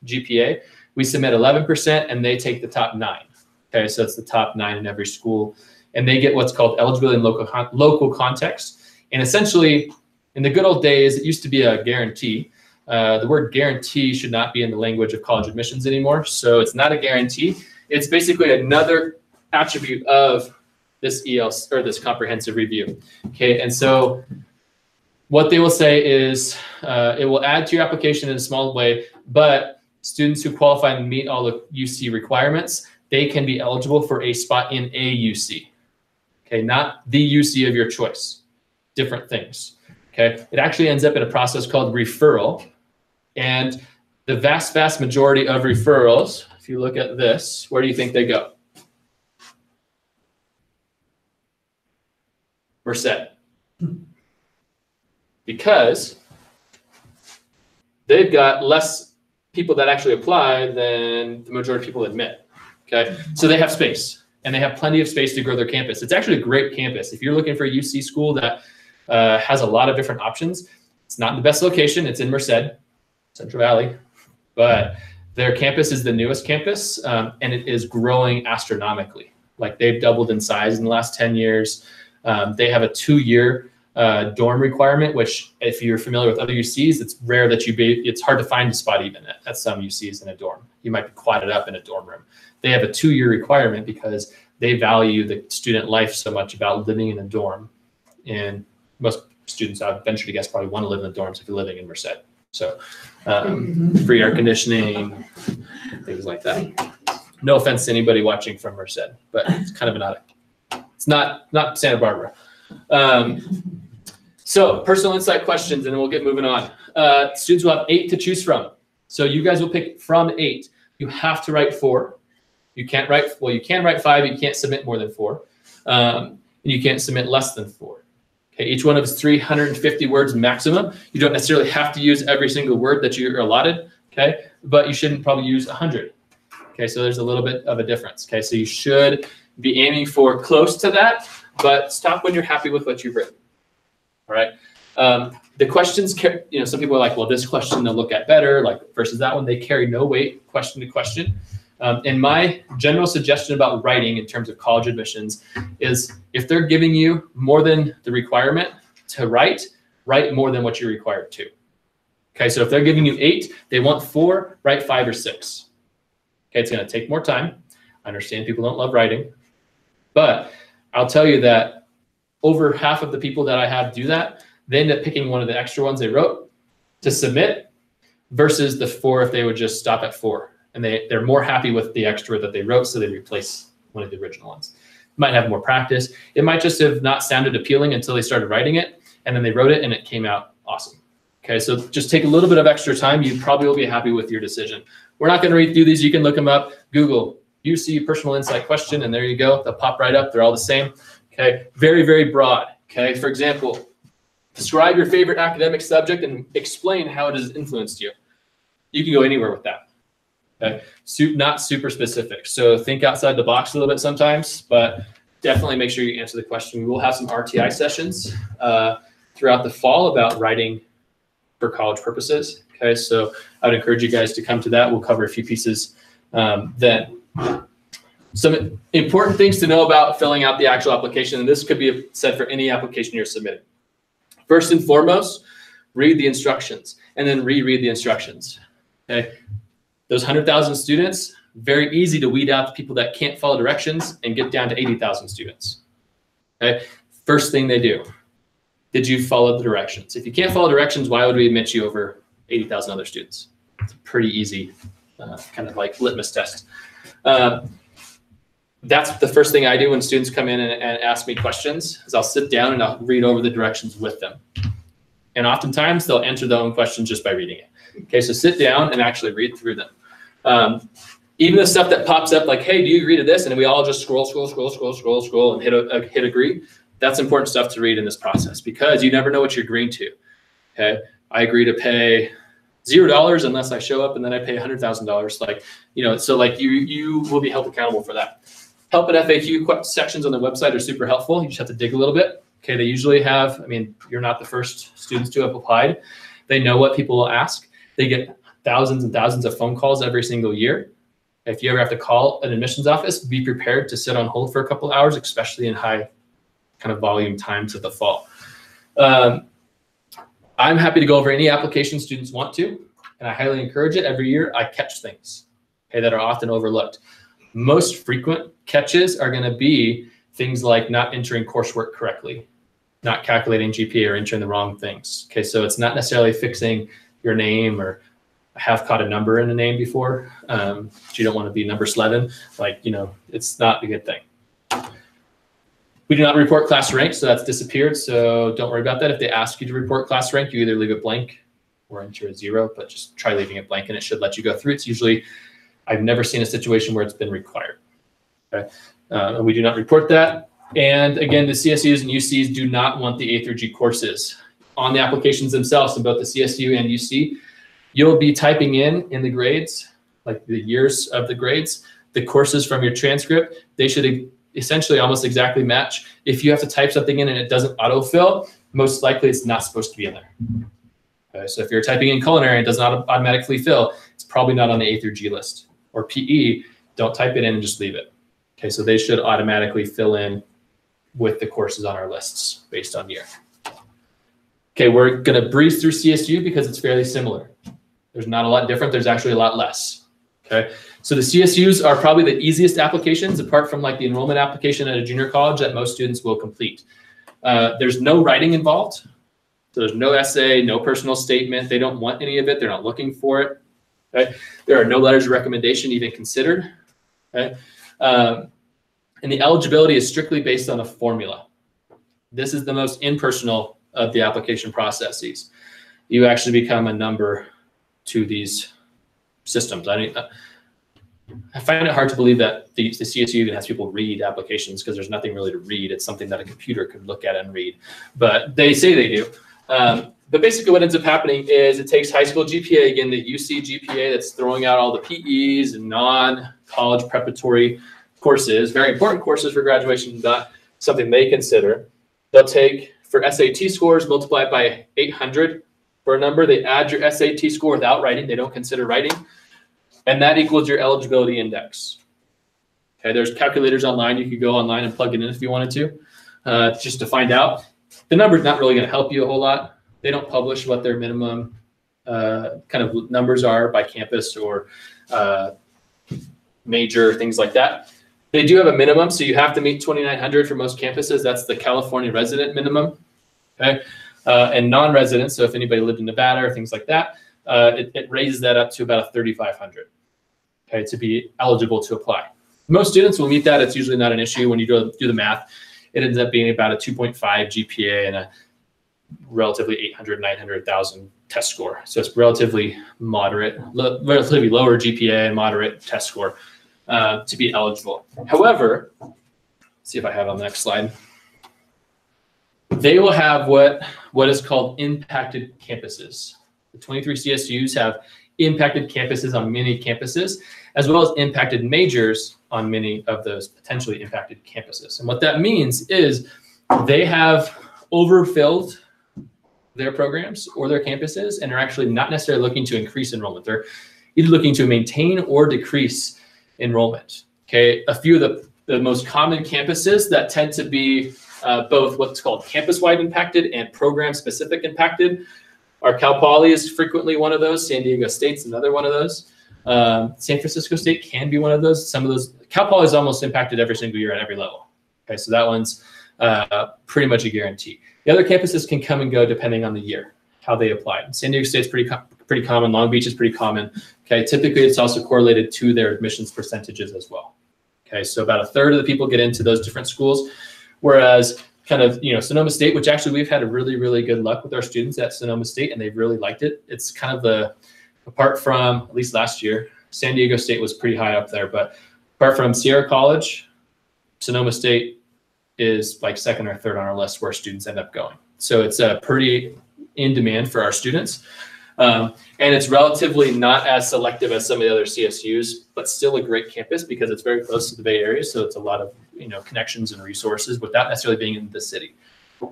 GPA, we submit 11% and they take the top 9. Okay, so it's the top 9 in every school. And they get what's called eligibility in local context. And essentially, in the good old days, it used to be a guarantee. The word guarantee should not be in the language of college admissions anymore. So it's not a guarantee. It's basically another attribute of this ELC or this comprehensive review. Okay, and so what they will say is it will add to your application in a small way, but students who qualify and meet all the UC requirements, they can be eligible for a spot in a UC. Okay, not the UC of your choice, different things. Okay, it actually ends up in a process called referral. And the vast majority of referrals, if you look at this, where do you think they go? Merced. Because they've got less people that actually apply than the majority of people admit. Okay, so they have space. And they have plenty of space to grow their campus. It's actually a great campus. If you're looking for a UC school that has a lot of different options, it's not in the best location. It's in Merced, Central Valley, but their campus is the newest campus, and it is growing astronomically. Like they've doubled in size in the last 10 years. They have a 2-year dorm requirement, which if you're familiar with other UCs, it's rare that it's hard to find a spot even at some UCs in a dorm. You might be quieted up in a dorm room. They have a 2-year requirement because they value the student life so much about living in a dorm. And most students, I would venture to guess, probably want to live in the dorms if you're living in Merced. So free air conditioning, things like that. No offense to anybody watching from Merced, but it's kind of it's not Santa Barbara. So personal insight questions, and then we'll get moving on. Students will have 8 to choose from. So you guys will pick from 8. You have to write 4. You can't write, well, you can write 5. You can't submit more than 4. And you can't submit less than 4. Okay, each one of us 350 words maximum. You don't necessarily have to use every single word that you're allotted, okay? But you shouldn't probably use 100. Okay, so there's a little bit of a difference. Okay, so you should be aiming for close to that, but stop when you're happy with what you've written. All right. The questions, some people are like, well, this question they'll look at better, like versus that one. They carry no weight, question to question. And my general suggestion about writing in terms of college admissions is if they're giving you more than the requirement to write more than what you're required to. Okay, so if they're giving you 8, they want 4, write 5 or 6. Okay, it's going to take more time. I understand people don't love writing, but I'll tell you that over half of the people that I have do that, they end up picking one of the extra ones they wrote to submit versus the 4 if they would just stop at 4. And they're more happy with the extra that they wrote, so they replace one of the original ones. Might have more practice. It might just have not sounded appealing until they started writing it, and then they wrote it and it came out awesome. Okay, so just take a little bit of extra time. You probably will be happy with your decision. We're not going to read through these. You can look them up. Google UC personal insight question, and there you go. They'll pop right up. They're all the same. Okay, very, very broad. Okay, for example, describe your favorite academic subject and explain how it has influenced you. You can go anywhere with that. Okay, not super specific. So think outside the box a little bit sometimes, but definitely make sure you answer the question. We will have some RTI sessions throughout the fall about writing for college purposes. Okay, so I would encourage you guys to come to that. We'll cover a few pieces then. Some important things to know about filling out the actual application, and this could be said for any application you're submitting. First and foremost, read the instructions and then reread the instructions. Okay, those 100,000 students, very easy to weed out the people that can't follow directions and get down to 80,000 students. Okay, first thing they do, did you follow the directions? If you can't follow directions, why would we admit you over 80,000 other students? It's a pretty easy kind of like litmus test. That's the first thing I do when students come in and ask me questions, is I'll sit down and I'll read over the directions with them. And oftentimes they'll answer their own questions just by reading it. Okay, so sit down and actually read through them. Even the stuff that pops up like, hey, do you agree to this? And we all just scroll and hit agree. That's important stuff to read in this process because you never know what you're agreeing to. Okay, I agree to pay $0 unless I show up and then I pay $100,000. Like, so like you will be held accountable for that. Help and FAQ sections on the website are super helpful. You just have to dig a little bit. Okay, they usually have, you're not the first students to have applied. They know what people will ask. They get thousands and thousands of phone calls every single year. If you ever have to call an admissions office, be prepared to sit on hold for a couple hours, especially in high kind of volume times of the fall. I'm happy to go over any application students want to, and I highly encourage it. Every year I catch things, okay, that are often overlooked. Most frequent catches are going to be things like not entering coursework correctly, not calculating GPA or entering the wrong things. Okay, so it's not necessarily fixing your name, or I have caught a number in a name before. You don't want to be number 11. Like, it's not a good thing. We do not report class rank, so that's disappeared. So don't worry about that. If they ask you to report class rank, you either leave it blank or enter a 0, but just try leaving it blank and it should let you go through. It's usually, I've never seen a situation where it's been required. Okay, and we do not report that. And again, the CSUs and UCs do not want the A through G courses on the applications themselves. In both the CSU and UC, you'll be typing in the grades, like the years of the grades, the courses from your transcript. They should essentially almost exactly match. If you have to type something in and it doesn't autofill, most likely it's not supposed to be in there. Okay, so if you're typing in culinary and it does not automatically fill, it's probably not on the A through G list. Or PE, don't type it in and just leave it. Okay, so they should automatically fill in with the courses on our lists based on year. Okay, we're gonna breeze through CSU because it's fairly similar. There's not a lot different, there's actually a lot less. Okay, so the CSUs are probably the easiest applications apart from like the enrollment application at a junior college that most students will complete. There's no writing involved. So there's no essay, no personal statement. They don't want any of it. They're not looking for it. Okay? There are no letters of recommendation even considered. Okay? And the eligibility is strictly based on a formula. This is the most impersonal of the application processes. You actually become a number to these systems. I find it hard to believe that the CSU even has people read applications because there's nothing really to read. It's something that a computer could look at and read, but they say they do. But basically what ends up happening is it takes high school GPA, again, the UC GPA that's throwing out all the PEs and non-college preparatory courses, very important courses for graduation, not something they consider. They'll take, for SAT scores, multiply it by 800 for a number. They add your SAT score without writing. They don't consider writing. And that equals your eligibility index. Okay, there's calculators online. You could go online and plug it in if you wanted to, just to find out. The number's not really going to help you a whole lot. They don't publish what their minimum kind of numbers are by campus or major, things like that. They do have a minimum, so you have to meet 2,900 for most campuses. That's the California resident minimum, okay? And non-residents, so if anybody lived in Nevada or things like that, it raises that up to about a 3,500, okay, to be eligible to apply. Most students will meet that. It's usually not an issue. When you do the math, it ends up being about a 2.5 GPA and a relatively 800, 900,000 test score. So it's relatively moderate, relatively lower GPA and moderate test score to be eligible. However, let's see if I have it on the next slide. They will have what is called impacted campuses. The 23 CSUs have impacted campuses on many campuses, as well as impacted majors on many of those potentially impacted campuses. And what that means is they have overfilled their programs or their campuses and are actually not necessarily looking to increase enrollment. They're either looking to maintain or decrease enrollment. Okay, a few of the most common campuses that tend to be both what's called campus-wide impacted and program-specific impacted are Cal Poly is frequently one of those. San Diego State's another one of those. San Francisco State can be one of those. Some of those, Cal Poly is almost impacted every single year at every level. Okay, so that one's pretty much a guarantee. The other campuses can come and go depending on the year, how they apply. San Diego State's pretty common. Long Beach is pretty common. Okay, typically it's also correlated to their admissions percentages as well. Okay, so about a third of the people get into those different schools, whereas kind of, Sonoma State, which actually we've had a really, really good luck with our students at Sonoma State, and they've really liked it. It's kind of apart from, at least last year, San Diego State was pretty high up there, but apart from Sierra College, Sonoma State is like second or third on our list where students end up going. So it's pretty in demand for our students. And it's relatively not as selective as some of the other CSUs, but still a great campus because it's very close to the Bay Area. So it's a lot of connections and resources without necessarily being in the city.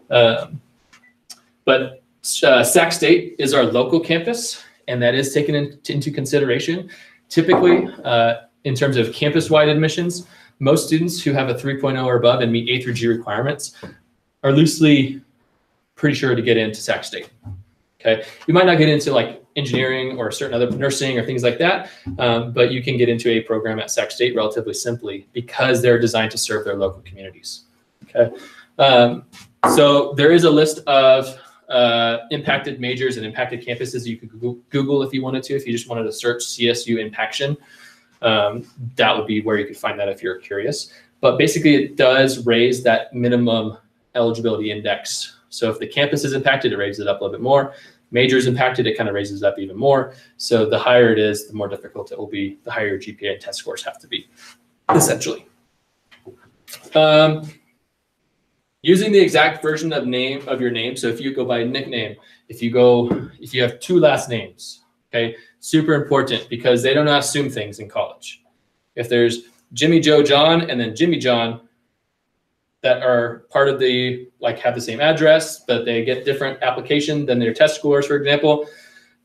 But Sac State is our local campus, and that is taken into consideration. Typically, in terms of campus-wide admissions, most students who have a 3.0 or above and meet A through G requirements are loosely pretty sure to get into Sac State. Okay, you might not get into like engineering or certain other nursing or things like that, but you can get into a program at Sac State relatively simply because they're designed to serve their local communities. Okay, so there is a list of impacted majors and impacted campuses you could Google if you wanted to. If you just wanted to search CSU impaction, that would be where you could find that if you're curious. But basically, it does raise that minimum eligibility index. So if the campus is impacted, it raises it up a little bit more. Major is impacted, it kind of raises it up even more. So the higher it is, the more difficult it will be, the higher your GPA and test scores have to be, essentially. Using the exact version of your name. So if you go by nickname, if you have two last names, okay, super important because they don't assume things in college. If there's Jimmy, Joe, John, and then Jimmy, John, that are part of have the same address, but they get different application than their test scores, for example,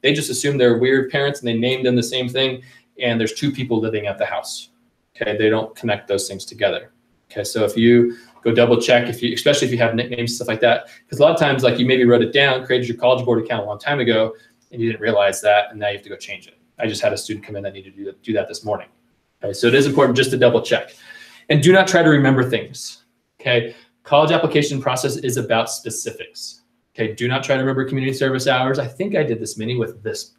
they just assume they're weird parents and they named them the same thing. And there's two people living at the house. Okay. They don't connect those things together. Okay. So if you go double check, especially if you have nicknames, stuff like that, because a lot of times, like you maybe wrote it down, created your College Board account a long time ago, and you didn't realize that. And now you have to go change it. I just had a student come in that needed to do that this morning. Okay. So it is important just to double check and do not try to remember things. Okay, college application process is about specifics. Okay, do not try to remember community service hours. I think I did this mini with this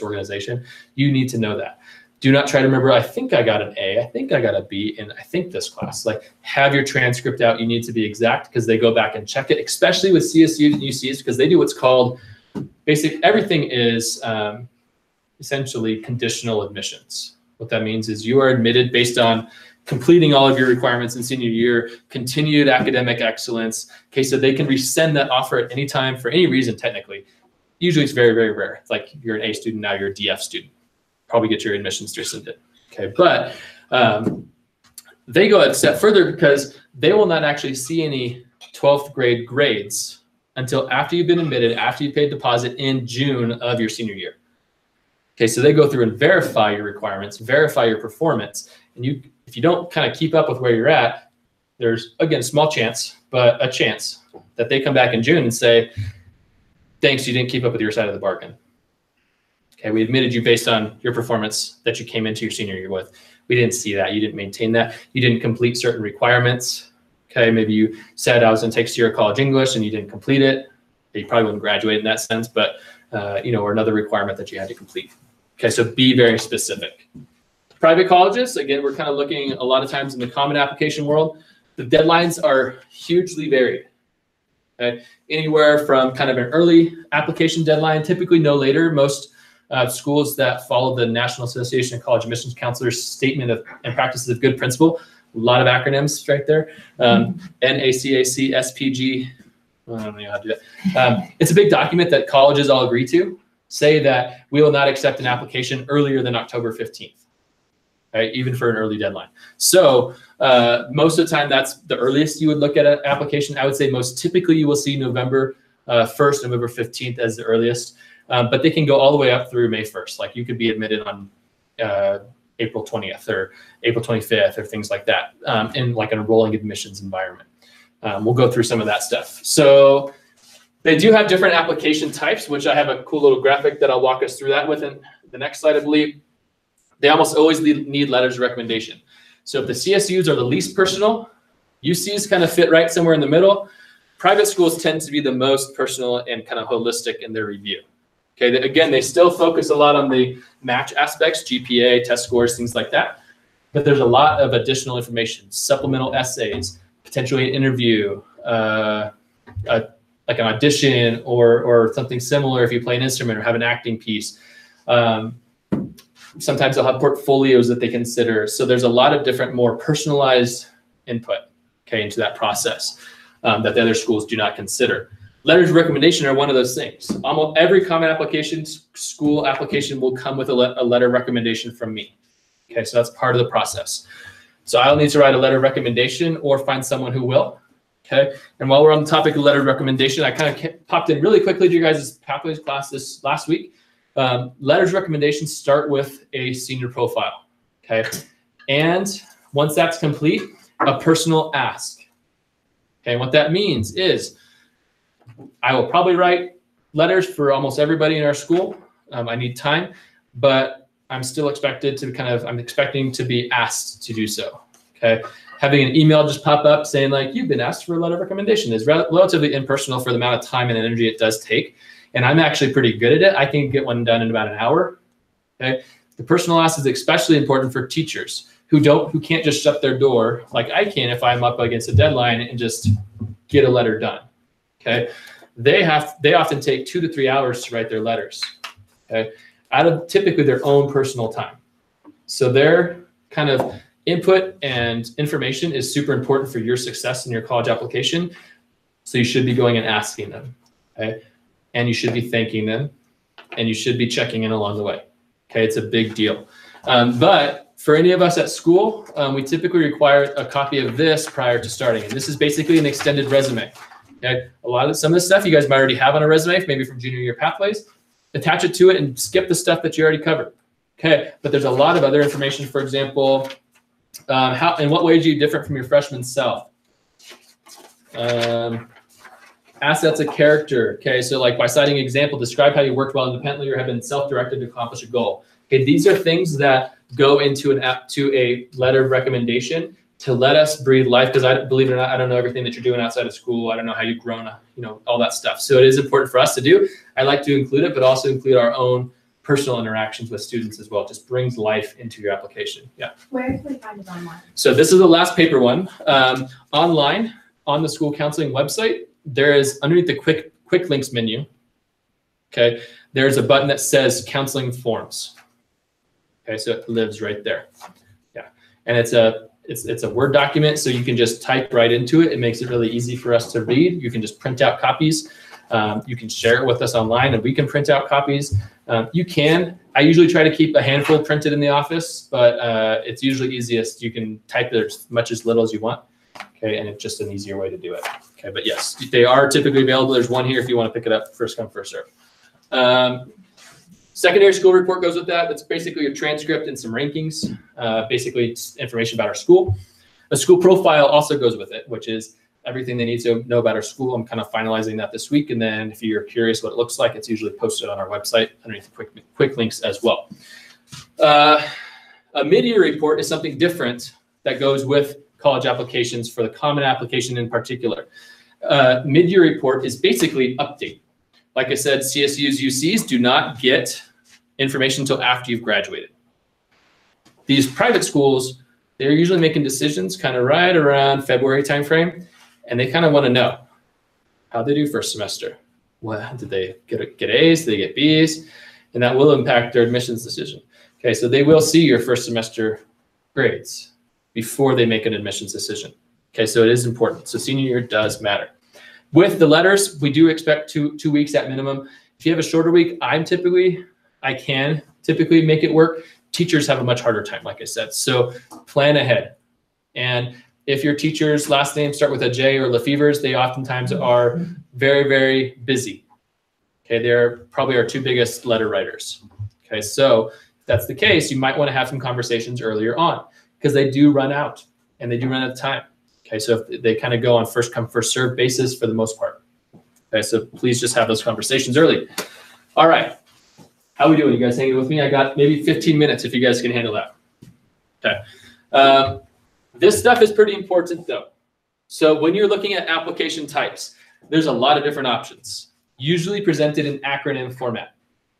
organization. You need to know that. Do not try to remember, I think I got an A, I think I got a B in I think this class. Like have your transcript out. You need to be exact because they go back and check it, especially with CSUs and UCs because they do what's called everything is essentially conditional admissions. What that means is you are admitted based on completing all of your requirements in senior year, continued academic excellence. Okay, so they can rescind that offer at any time for any reason, technically. Usually it's very, very rare. It's like you're an A student, now you're a DF student. Probably get your admissions rescinded. Okay, but They go a step further because they will not actually see any 12th grade grades until after you've been admitted, after you paid deposit in June of your senior year. Okay, so they go through and verify your requirements, verify your performance, and if you don't kind of keep up with where you're at, there's, again, a small chance, but a chance that they come back in June and say, thanks, you didn't keep up with your side of the bargain. Okay, we admitted you based on your performance that you came into your senior year with. We didn't see that. You didn't maintain that. You didn't complete certain requirements. Okay, maybe you said I was going to take Sierra College English and you didn't complete it. You probably wouldn't graduate in that sense, but or another requirement that you had to complete. Okay, so be very specific. Private colleges, again, we're kind of looking a lot of times in the common application world. The deadlines are hugely varied. Okay? Anywhere from kind of an early application deadline, typically no later. Most schools that follow the National Association of College Admissions Counselors Statement of and Practices of Good Principle, a lot of acronyms right there. NACAC, SPG, I don't know how to do that. It's a big document that colleges all agree to, say that we will not accept an application earlier than October 15th, right? Even for an early deadline. So most of the time, that's the earliest you would look at an application. I would say most typically you will see November 1st, November 15th as the earliest, but they can go all the way up through May 1st. Like you could be admitted on April 20th or April 25th or things like that in like an enrolling admissions environment. We'll go through some of that stuff. So they do have different application types, which I have a cool little graphic that I'll walk us through that with in the next slide, I believe. They almost always need letters of recommendation. So if the CSUs are the least personal, UCs kind of fit right somewhere in the middle. Private schools tend to be the most personal and kind of holistic in their review. Okay, again, they still focus a lot on the match aspects, GPA, test scores, things like that. But there's a lot of additional information, supplemental essays, potentially an interview, like an audition or something similar if you play an instrument or have an acting piece. Sometimes they'll have portfolios that they consider. So there's a lot of different, more personalized input, okay, into that process that the other schools do not consider. Letters of recommendation are one of those things. Almost every common application, school application will come with a letter of recommendation from me. Okay, so that's part of the process. So I'll need to write a letter of recommendation or find someone who will. Okay, and while we're on the topic of letter of recommendation, I kind of popped in really quickly to you guys' pathways class this last week. Letters of recommendation start with a senior profile. Okay, and once that's complete, a personal ask. Okay, and what that means is I will probably write letters for almost everybody in our school. I need time, but I'm still expected to I'm expecting to be asked to do so. Okay. Having an email just pop up saying like, you've been asked for a letter of recommendation is relatively impersonal for the amount of time and energy it does take. And I'm actually pretty good at it. I can get one done in about an hour. Okay. The personal ask is especially important for teachers who can't just shut their door like I can if I'm up against a deadline and just get a letter done. Okay. They often take 2 to 3 hours to write their letters. Okay. Out of typically their own personal time. So their kind of input and information is super important for your success in your college application. So you should be going and asking them, okay? And you should be thanking them, and you should be checking in along the way, okay? It's a big deal. But for any of us at school, we typically require a copy of this prior to starting. And this is basically an extended resume, okay? Some of the stuff you guys might already have on a resume, maybe from junior year pathways. Attach it to it and skip the stuff that you already covered, okay? But there's a lot of other information, for example, in what ways are you different from your freshman self? Assets of character. Okay, so like by citing an example, describe how you worked well independently or have been self-directed to accomplish a goal. Okay, these are things that go into a letter of recommendation to let us breathe life, because I believe it or not, I don't know everything that you're doing outside of school. I don't know how you've grown, all that stuff. So it is important for us to do. I like to include it, but also include our own personal interactions with students as well. It just brings life into your application. Yeah. Where can we find it online? So this is the last paper one. Online on the school counseling website, there is underneath the quick links menu. Okay, there's a button that says counseling forms. Okay, so it lives right there. Yeah, and it's a Word document, so you can just type right into it. It makes it really easy for us to read. You can just print out copies. You can share it with us online, and we can print out copies. You can. I usually try to keep a handful printed in the office, but it's usually easiest. You can type as much as little as you want, okay, and it's just an easier way to do it. Okay, but yes, they are typically available. There's one here if you want to pick it up. First come, first serve. Secondary school report goes with that. That's basically a transcript and some rankings. Basically, it's information about our school. A school profile also goes with it, which is everything they need to know about our school. I'm kind of finalizing that this week. And then if you're curious what it looks like, it's usually posted on our website underneath quick links as well. A Midi Report is something different that goes with college applications for the common application in particular. Midi Report is basically update. Like I said, CSUs, UCs do not get information until after you've graduated. These private schools, they're usually making decisions kind of right around February timeframe. And they kind of want to know how they do first semester. What did they get A's? Did they get B's? And that will impact their admissions decision. Okay, so they will see your first semester grades before they make an admissions decision. Okay, so it is important. So senior year does matter. With the letters, we do expect two weeks at minimum. If you have a shorter week, I can typically make it work. Teachers have a much harder time, like I said. So plan ahead. And if your teacher's last name start with a J or Lefevre's, they oftentimes are very, very busy. Okay, they're probably our two biggest letter writers. Okay, so if that's the case, you might want to have some conversations earlier on because they do run out and they do run out of time. Okay, so if they kind of go on first come, first serve basis for the most part. Okay, so please just have those conversations early. All right, how are we doing? You guys hanging with me? I got maybe 15 minutes if you guys can handle that. Okay. This stuff is pretty important though. So when you're looking at application types, there's a lot of different options, usually presented in acronym format.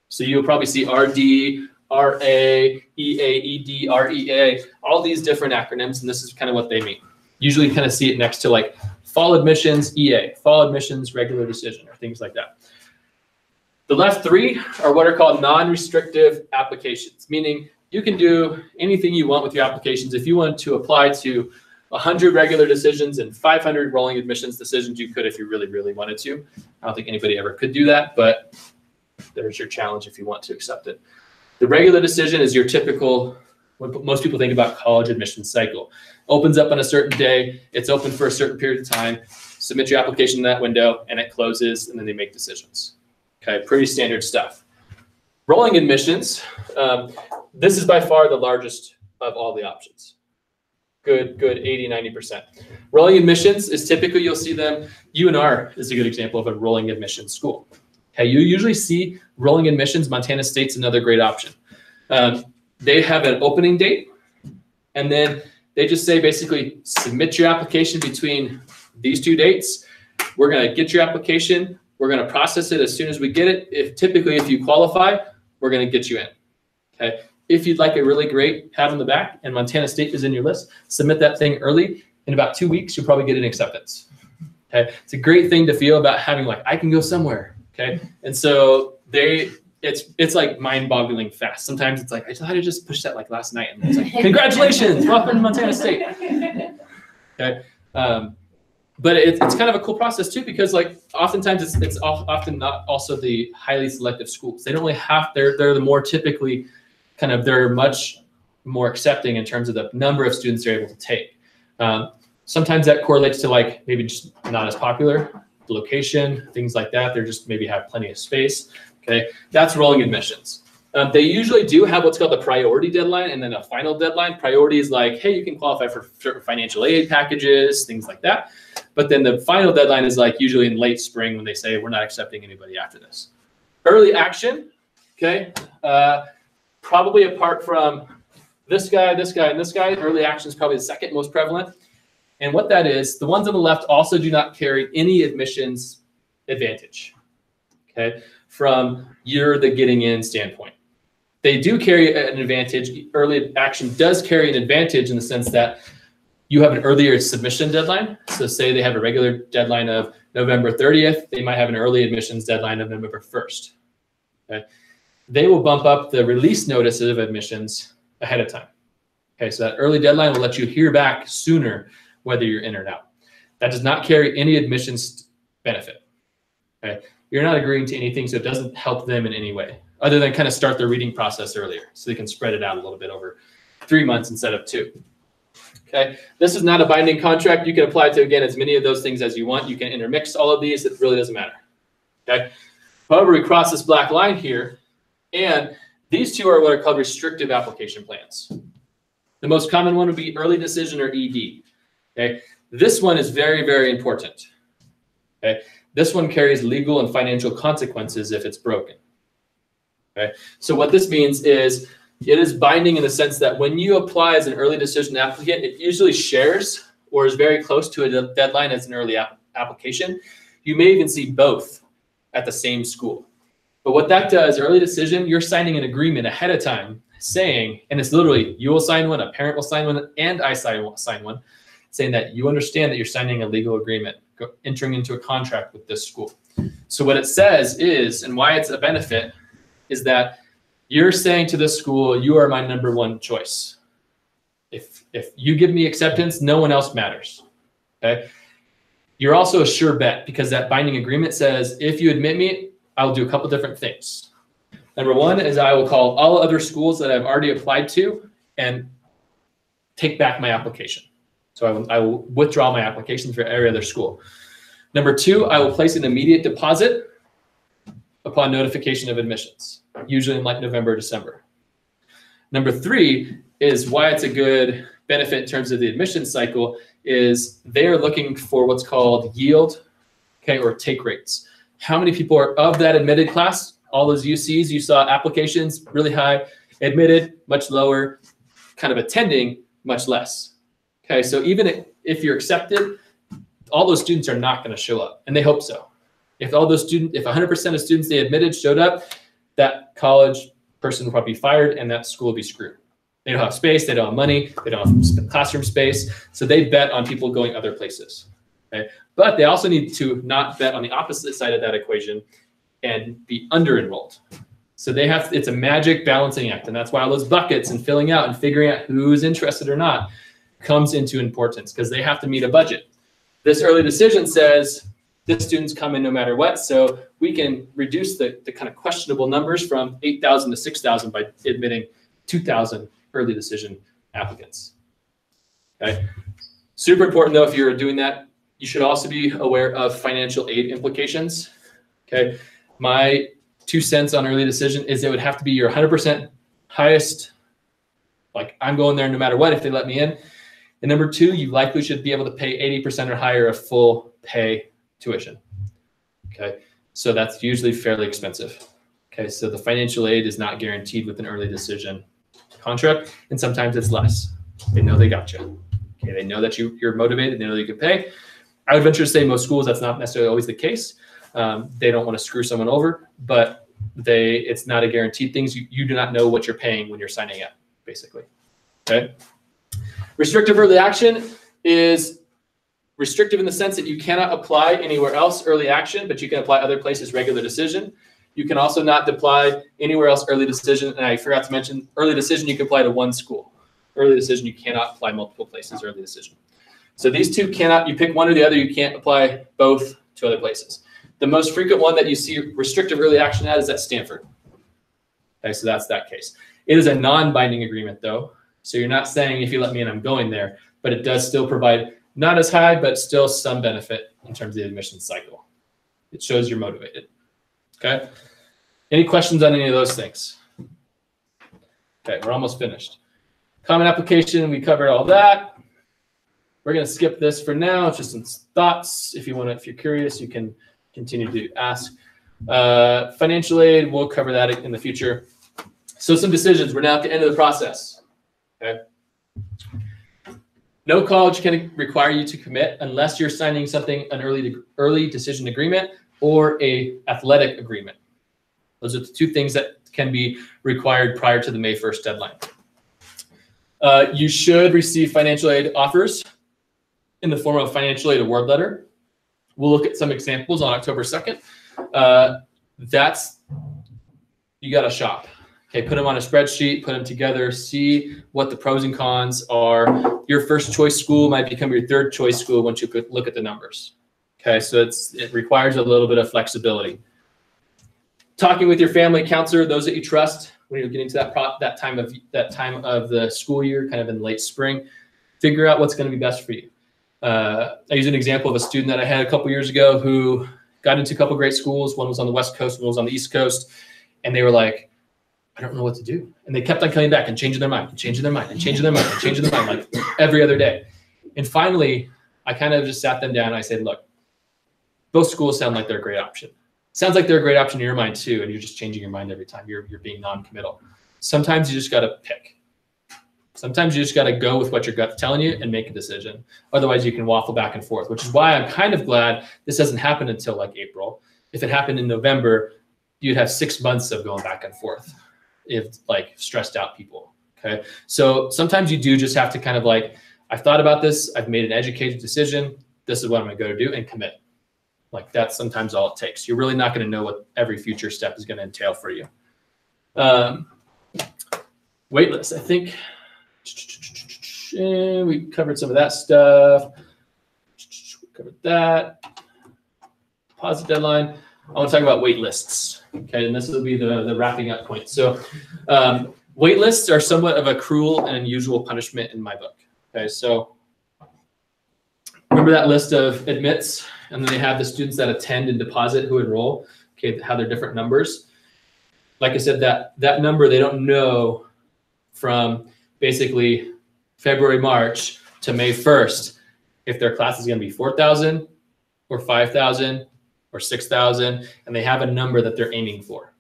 So you'll probably see RD, RA, EA, ED, REA, all these different acronyms, and this is kind of what they mean. Usually kind of see it next to like fall admissions, EA, fall admissions, regular decision, or things like that. The left three are what are called non-restrictive applications, meaning you can do anything you want with your applications. If you want to apply to 100 regular decisions and 500 rolling admissions decisions, you could if you really, really wanted to. I don't think anybody ever could do that, but there's your challenge if you want to accept it. The regular decision is your typical, what most people think about college admissions cycle. Opens up on a certain day, it's open for a certain period of time, submit your application in that window, and it closes, and then they make decisions. Okay, pretty standard stuff. Rolling admissions, this is by far the largest of all the options. Good 80, 90%. Rolling admissions is typically, you'll see them, UNR is a good example of a rolling admissions school. Okay, you usually see rolling admissions, Montana State's another great option. They have an opening date, and then they just say basically submit your application between these two dates. We're gonna get your application, we're gonna process it as soon as we get it. If you qualify, we're gonna get you in, okay? If you'd like a really great pat on the back and Montana State is in your list, submit that thing early. In about 2 weeks, you'll probably get an acceptance. Okay, it's a great thing to feel about having like, I can go somewhere, okay? And so it's like mind-boggling fast. Sometimes it's like, I had to just push that like last night. And it's like, congratulations, welcome to Montana State. Okay, but it's kind of a cool process too, because like oftentimes it's often not also the highly selective schools. They don't really have, they're the more typically they're much more accepting in terms of the number of students they're able to take. Sometimes that correlates to like maybe just not as popular, the location, things like that. They're just maybe have plenty of space. Okay, that's rolling admissions. They usually do have what's called the priority deadline and then a final deadline. Priority is like, hey, you can qualify for certain financial aid packages, things like that. But then the final deadline is like usually in late spring when they say we're not accepting anybody after this. Early action, okay. Probably apart from this guy, and this guy, early action is probably the second most prevalent. And what that is, the ones on the left also do not carry any admissions advantage, okay, from the getting in standpoint. They do carry an advantage. Early action does carry an advantage in the sense that you have an earlier submission deadline. So say they have a regular deadline of November 30th, they might have an early admissions deadline of November 1st, okay? They will bump up the release notices of admissions ahead of time. Okay, so that early deadline will let you hear back sooner whether you're in or out. That does not carry any admissions benefit. Okay, you're not agreeing to anything, so it doesn't help them in any way other than kind of start their reading process earlier so they can spread it out a little bit over 3 months instead of 2. Okay, this is not a binding contract. You can apply to, again, as many of those things as you want. You can intermix all of these. It really doesn't matter. Okay, however, we cross this black line here, and these two are what are called restrictive application plans. The most common one would be early decision or ED. Okay, this one is very, very important. Okay, this one carries legal and financial consequences if it's broken. Okay, so what this means is it is binding in the sense that when you apply as an early decision applicant, it usually shares or is very close to a deadline as an early application. You may even see both at the same school. But what that does, early decision, you're signing an agreement ahead of time saying, and it's literally, you will sign one, a parent will sign one, and I sign one, saying that you understand that you're signing a legal agreement, entering into a contract with this school. So what it says is, and why it's a benefit, is that you're saying to this school, you are my #1 choice. If you give me acceptance, no one else matters. Okay. You're also a sure bet because that binding agreement says, if you admit me, I'll do a couple different things. #1 is I will call all other schools that I've already applied to and take back my application. So I will withdraw my application for every other school. #2, I will place an immediate deposit upon notification of admissions, usually in like November, December. #3 is why it's a good benefit in terms of the admission cycle is they're looking for what's called yield, okay, or take rates. How many people are of that admitted class? All those UCs, you saw applications really high, admitted much lower, kind of attending much less. Okay, so even if you're accepted, all those students are not going to show up, and they hope so. If all those students, if 100% of students they admitted showed up, that college person will probably be fired, and that school will be screwed. They don't have space, they don't have money, they don't have classroom space, so they bet on people going other places. Okay, but they also need to not bet on the opposite side of that equation and be under-enrolled. So they have, it's a magic balancing act, and that's why all those buckets and filling out and figuring out who's interested or not comes into importance because they have to meet a budget. This early decision says this student's coming no matter what, so we can reduce the kind of questionable numbers from 8,000 to 6,000 by admitting 2,000 early decision applicants. Okay, super important though if you're doing that. You should also be aware of financial aid implications. Okay, my 2 cents on early decision is it would have to be your 100% highest, like I'm going there no matter what if they let me in. And #2, you likely should be able to pay 80% or higher of full pay tuition. Okay, so that's usually fairly expensive. Okay, so the financial aid is not guaranteed with an early decision contract, and sometimes it's less. They know they got you. Okay, they know that you're motivated, they know you can pay. I would venture to say most schools, that's not necessarily always the case. They don't want to screw someone over, but it's not a guaranteed thing. You do not know what you're paying when you're signing up, basically. Okay. Restrictive early action is restrictive in the sense that you cannot apply anywhere else early action, but you can apply other places regular decision. You can also not apply anywhere else early decision. And I forgot to mention early decision, you can apply to one school. Early decision, you cannot apply multiple places early decision. So these two cannot, you pick one or the other, you can't apply both to other places. The most frequent one that you see restrictive early action at is at Stanford. Okay, so that's that case. It is a non-binding agreement though. So you're not saying if you let me in, I'm going there, but it does still provide not as high, but still some benefit in terms of the admission cycle. It shows you're motivated. Okay. Any questions on any of those things? Okay, we're almost finished. Common application, we covered all that. We're going to skip this for now. It's just some thoughts. If you want to, if you're curious, you can continue to ask. Financial aid, we'll cover that in the future. So some decisions. We're now at the end of the process. Okay. No college can require you to commit unless you're signing something, an early decision agreement or a athletic agreement. Those are the two things that can be required prior to the May 1st deadline. You should receive financial aid offers in the form of a financial aid award letter. We'll look at some examples on October 2nd. You got to shop. Okay, put them on a spreadsheet, put them together, see what the pros and cons are. Your first choice school might become your third choice school once you could look at the numbers. Okay, so it requires a little bit of flexibility. talking with your family counselor, those that you trust, when you're getting to that time of the school year, kind of in late spring, figure out what's going to be best for you. I use an example of a student that I had a couple years ago who got into a couple great schools. One was on the West Coast, one was on the East Coast, and they were like, I don't know what to do. And they kept on coming back and changing their mind and changing their mind and changing their mind and changing their mind, like every other day. And finally, I kind of just sat them down and I said, look, both schools sound like they're a great option. Sounds like they're a great option in your mind too, and you're just changing your mind every time. You're being non-committal. Sometimes you just got to pick. Sometimes you just got to go with what your gut's telling you and make a decision. Otherwise, you can waffle back and forth, which is why I'm kind of glad this doesn't happen until like April. If it happened in November, you'd have 6 months of going back and forth if like stressed out people, okay? So sometimes you do just have to kind of like, I've thought about this, I've made an educated decision, this is what I'm gonna go do and commit. Like that's sometimes all it takes. You're really not gonna know what every future step is gonna entail for you. Waitlist, I think we covered some of that stuff. We covered that. Deposit deadline. I want to talk about wait lists. Okay, and this will be the wrapping up point. So wait lists are somewhat of a cruel and unusual punishment in my book. Okay, so remember that list of admits, and then they have the students that attend and deposit who enroll, okay, how they're different numbers. Like I said, that number they don't know from basically February, March to May 1st, if their class is going to be 4,000 or 5,000 or 6,000, and they have a number that they're aiming for.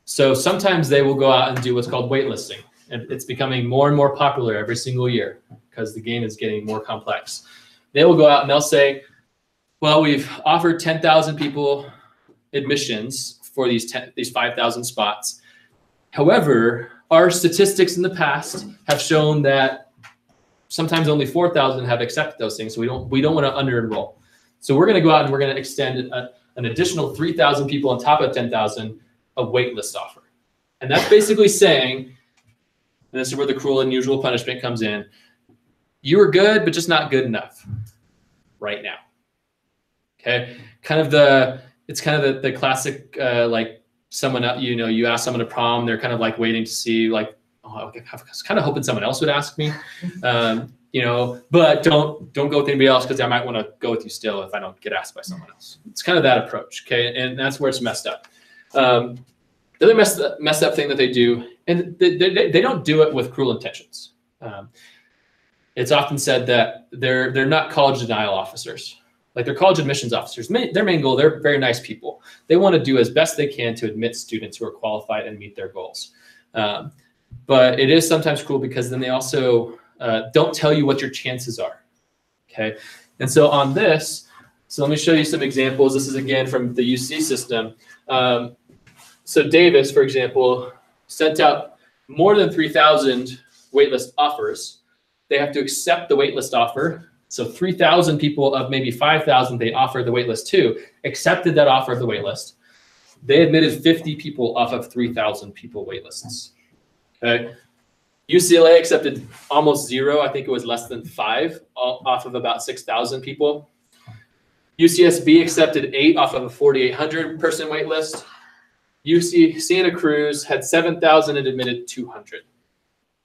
So sometimes they will go out and do what's called waitlisting. And it's becoming more and more popular every single year because the game is getting more complex. They will go out and they'll say, well, we've offered 10,000 people admissions for these 5,000 spots. However, our statistics in the past have shown that sometimes only 4,000 have accepted those things. So we don't want to under-enroll. So we're going to go out and we're going to extend an additional 3,000 people on top of 10,000 a waitlist offer. And that's basically saying, and this is where the cruel and unusual punishment comes in, you were good, but just not good enough right now. Okay, it's kind of the classic like someone, you ask someone to prom, they're kind of like waiting to see like, oh, I was kind of hoping someone else would ask me. But don't go with anybody else because I might want to go with you still if I don't get asked by someone else. It's kind of that approach, okay? And that's where it's messed up. The other messed up thing that they do, and they don't do it with cruel intentions. It's often said that they're not college denial officers. Like they're college admissions officers. Their main goal, they're very nice people. They want to do as best they can to admit students who are qualified and meet their goals. But it is sometimes cruel because then they also don't tell you what your chances are, okay? And so on this, so let me show you some examples. This is again from the UC system. So Davis, for example, sent out more than 3,000 waitlist offers. They have to accept the waitlist offer. So 3,000 people of maybe 5,000 they offered the waitlist to accepted that offer of the waitlist. They admitted 50 people off of 3,000 people waitlists, okay? UCLA accepted almost 0. I think it was less than 5 off of about 6,000 people. UCSB accepted 8 off of a 4,800 person wait list. UC Santa Cruz had 7,000 and admitted 200.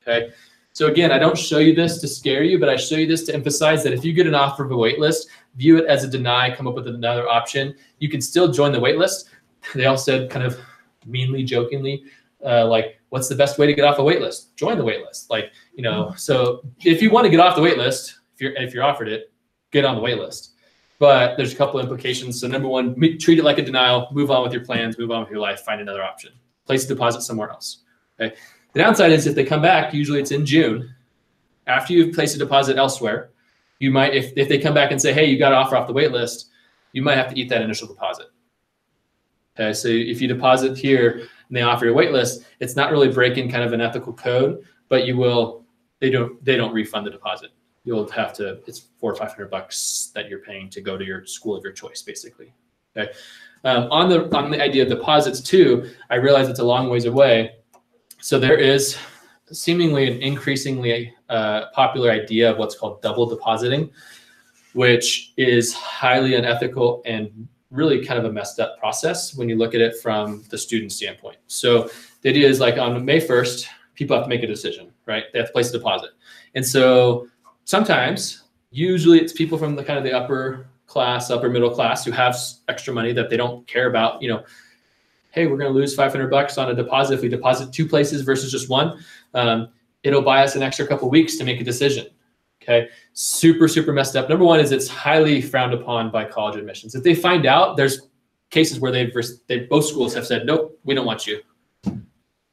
Okay. So again, I don't show you this to scare you, but I show you this to emphasize that if you get an offer of a wait list, view it as a deny, come up with another option. You can still join the wait list. They all said kind of meanly, jokingly, like, what's the best way to get off a wait list? Join the wait list. Like, so if you want to get off the wait list, if you're offered it, get on the wait list. But there's a couple of implications. So number one, treat it like a denial, move on with your plans, move on with your life, find another option. Place a deposit somewhere else. Okay. The downside is if they come back, usually it's in June, after you've placed a deposit elsewhere, you might, if they come back and say, hey, you got an offer off the wait list, you might have to eat that initial deposit. Okay, so if you deposit here and they offer you a wait list, it's not really breaking kind of an ethical code, but they don't refund the deposit. You'll have to, it's $400 or $500 that you're paying to go to your school of your choice, basically. Okay. On the idea of deposits too, I realize it's a long ways away. So there is seemingly an increasingly popular idea of what's called double depositing, which is highly unethical and really kind of a messed up process when you look at it from the student standpoint. So the idea is like on May 1st, people have to make a decision, right? They have to place a deposit. And so sometimes, usually it's people from the kind of the upper class, upper middle class who have extra money that they don't care about, you know, hey, we're going to lose $500 on a deposit if we deposit 2 places versus just 1. It'll buy us an extra couple weeks to make a decision. Okay, super, super messed up. Number one is it's highly frowned upon by college admissions. If they find out, there's cases where both schools have said, nope, we don't want you.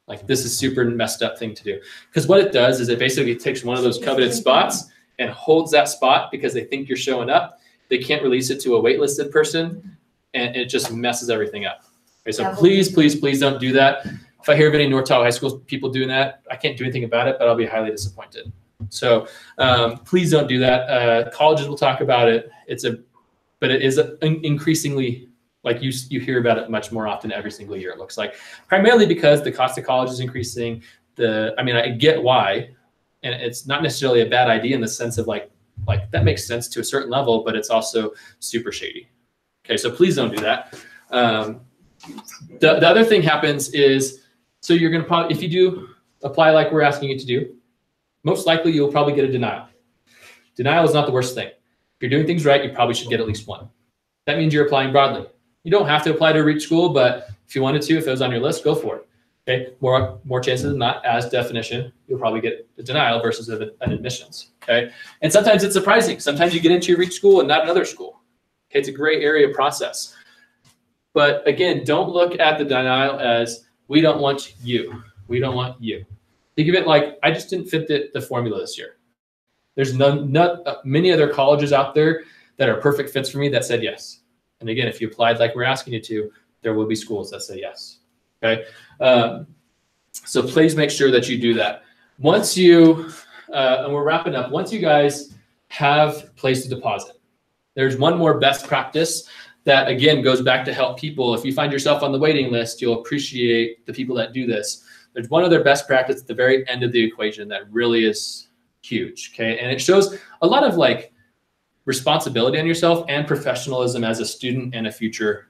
Like, this is super messed up thing to do. Because what it does is it basically takes one of those coveted spots and holds that spot because they think you're showing up. They can't release it to a waitlisted person, and it just messes everything up. Okay, so please, please, please don't do that. If I hear of any North Tahoe High School people doing that, I can't do anything about it, but I'll be highly disappointed. So please don't do that. Colleges will talk about it. But it is increasingly, like you hear about it much more often every single year, it looks like. Primarily because the cost of college is increasing. I mean, I get why, and it's not necessarily a bad idea in the sense of like that makes sense to a certain level, but it's also super shady. Okay, so please don't do that. The other thing happens is, so you're going to probably, if you do apply like we're asking you to do, most likely you'll probably get a denial. Denial is not the worst thing. If you're doing things right, you probably should get at least 1. That means you're applying broadly. You don't have to apply to reach school, but if you wanted to, if it was on your list, go for it. Okay, more chances than not, as definition, you'll probably get a denial versus an admissions. Okay, and sometimes it's surprising. Sometimes you get into your reach school and not another school. Okay, it's a gray area process. But again, don't look at the denial as we don't want you. We don't want you. Think of it like, I just didn't fit the formula this year. There's not many other colleges out there that are perfect fits for me that said yes. And again, if you applied like we're asking you to, there will be schools that say yes. Okay. So please make sure that you do that. Once you, and we're wrapping up, once you guys have placed a deposit, there's one more best practice that again goes back to help people. If you find yourself on the waiting list, you'll appreciate the people that do this. There's one other best practice at the very end of the equation that really is huge, okay? And it shows a lot of like responsibility on yourself and professionalism as a student and a future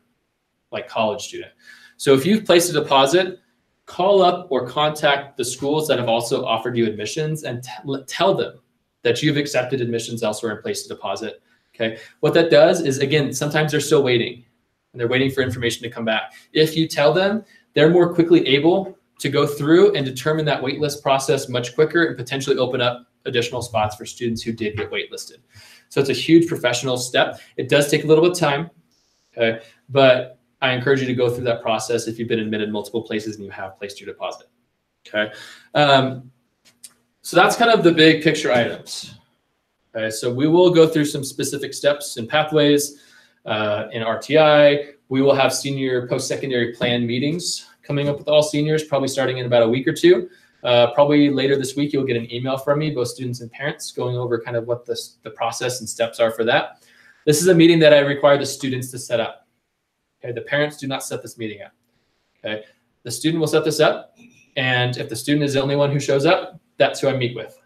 like college student. So if you've placed a deposit, call up or contact the schools that have also offered you admissions and tell them that you've accepted admissions elsewhere and placed a deposit, okay? What that does is, again, sometimes they're still waiting and they're waiting for information to come back. If you tell them, they're more quickly able to go through and determine that waitlist process much quicker and potentially open up additional spots for students who did get waitlisted. So it's a huge professional step. It does take a little bit of time, okay? But I encourage you to go through that process if you've been admitted multiple places and you have placed your deposit, okay? So that's kind of the big picture items. Okay, so we will go through some specific steps and pathways in RTI. We will have senior post-secondary plan meetings coming up with all seniors, probably starting in about a week or 2. Probably later this week, you'll get an email from me, both students and parents, going over kind of what the process and steps are for that. This is a meeting that I require the students to set up. Okay, the parents do not set this meeting up. Okay, the student will set this up, and if the student is the only one who shows up, that's who I meet with.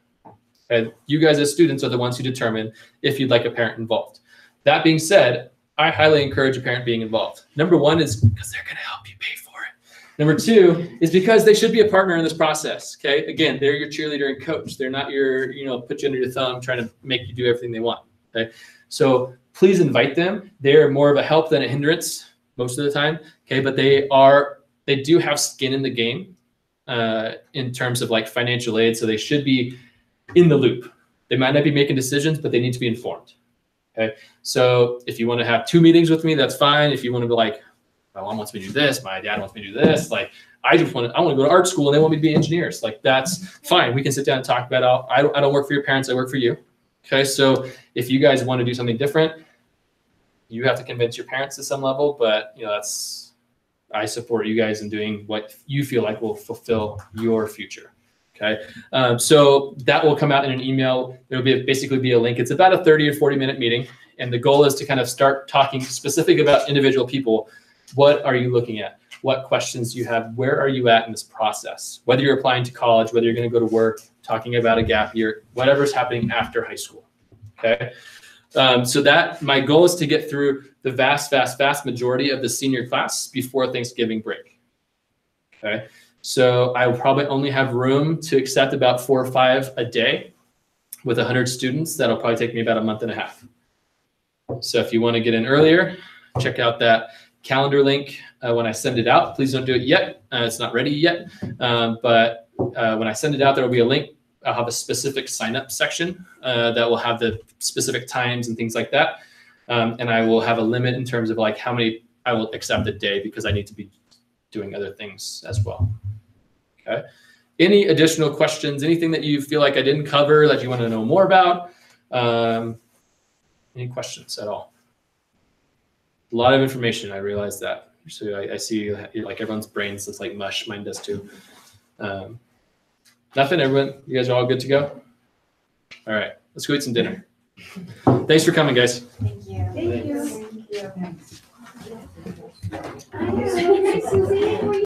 Okay, you guys as students are the ones who determine if you'd like a parent involved. That being said, I highly encourage a parent being involved. Number one is because they're going to help you pay for it. Number 2 is because they should be a partner in this process. Okay, again, they're your cheerleader and coach. They're not your, put you under your thumb trying to make you do everything they want. Okay, so please invite them. They're more of a help than a hindrance most of the time. Okay, but they do have skin in the game in terms of like financial aid. So they should be in the loop. They might not be making decisions, but they need to be informed. Okay, so if you want to have 2 meetings with me, that's fine. If you want to be like, my mom wants me to do this, my dad wants me to do this, like I want to go to art school and they want me to be engineers, like that's fine. We can sit down and talk about it. I don't work for your parents, I work for you. Okay, so if you guys want to do something different, you have to convince your parents to some level, but I support you guys in doing what you feel like will fulfill your future. Okay, so that will come out in an email. There will basically be a link. It's about a 30 or 40-minute meeting, and the goal is to kind of start talking specific about individual people. What are you looking at? What questions do you have? Where are you at in this process? Whether you're applying to college, whether you're going to go to work, talking about a gap year, whatever's happening after high school. Okay, So that my goal is to get through the vast majority of the senior class before Thanksgiving break. Okay. So I will probably only have room to accept about 4 or 5 a day with 100 students. That'll probably take me about a month and a half. So if you want to get in earlier, check out that calendar link when I send it out. Please don't do it yet. It's not ready yet. But when I send it out, there will be a link. I'll have a specific sign-up section that will have the specific times and things like that. And I will have a limit in terms of like how many I will accept a day because I need to be doing other things as well. Okay. Any additional questions? Anything that you feel like I didn't cover that you want to know more about? Any questions at all? A lot of information. I realize that. So I see like everyone's brains looks like mush. Mine does too. Nothing. Everyone, you guys are all good to go? All right. Let's go eat some dinner. Thanks for coming, guys. Thank you. Thank you. Hi, Susie. How are you?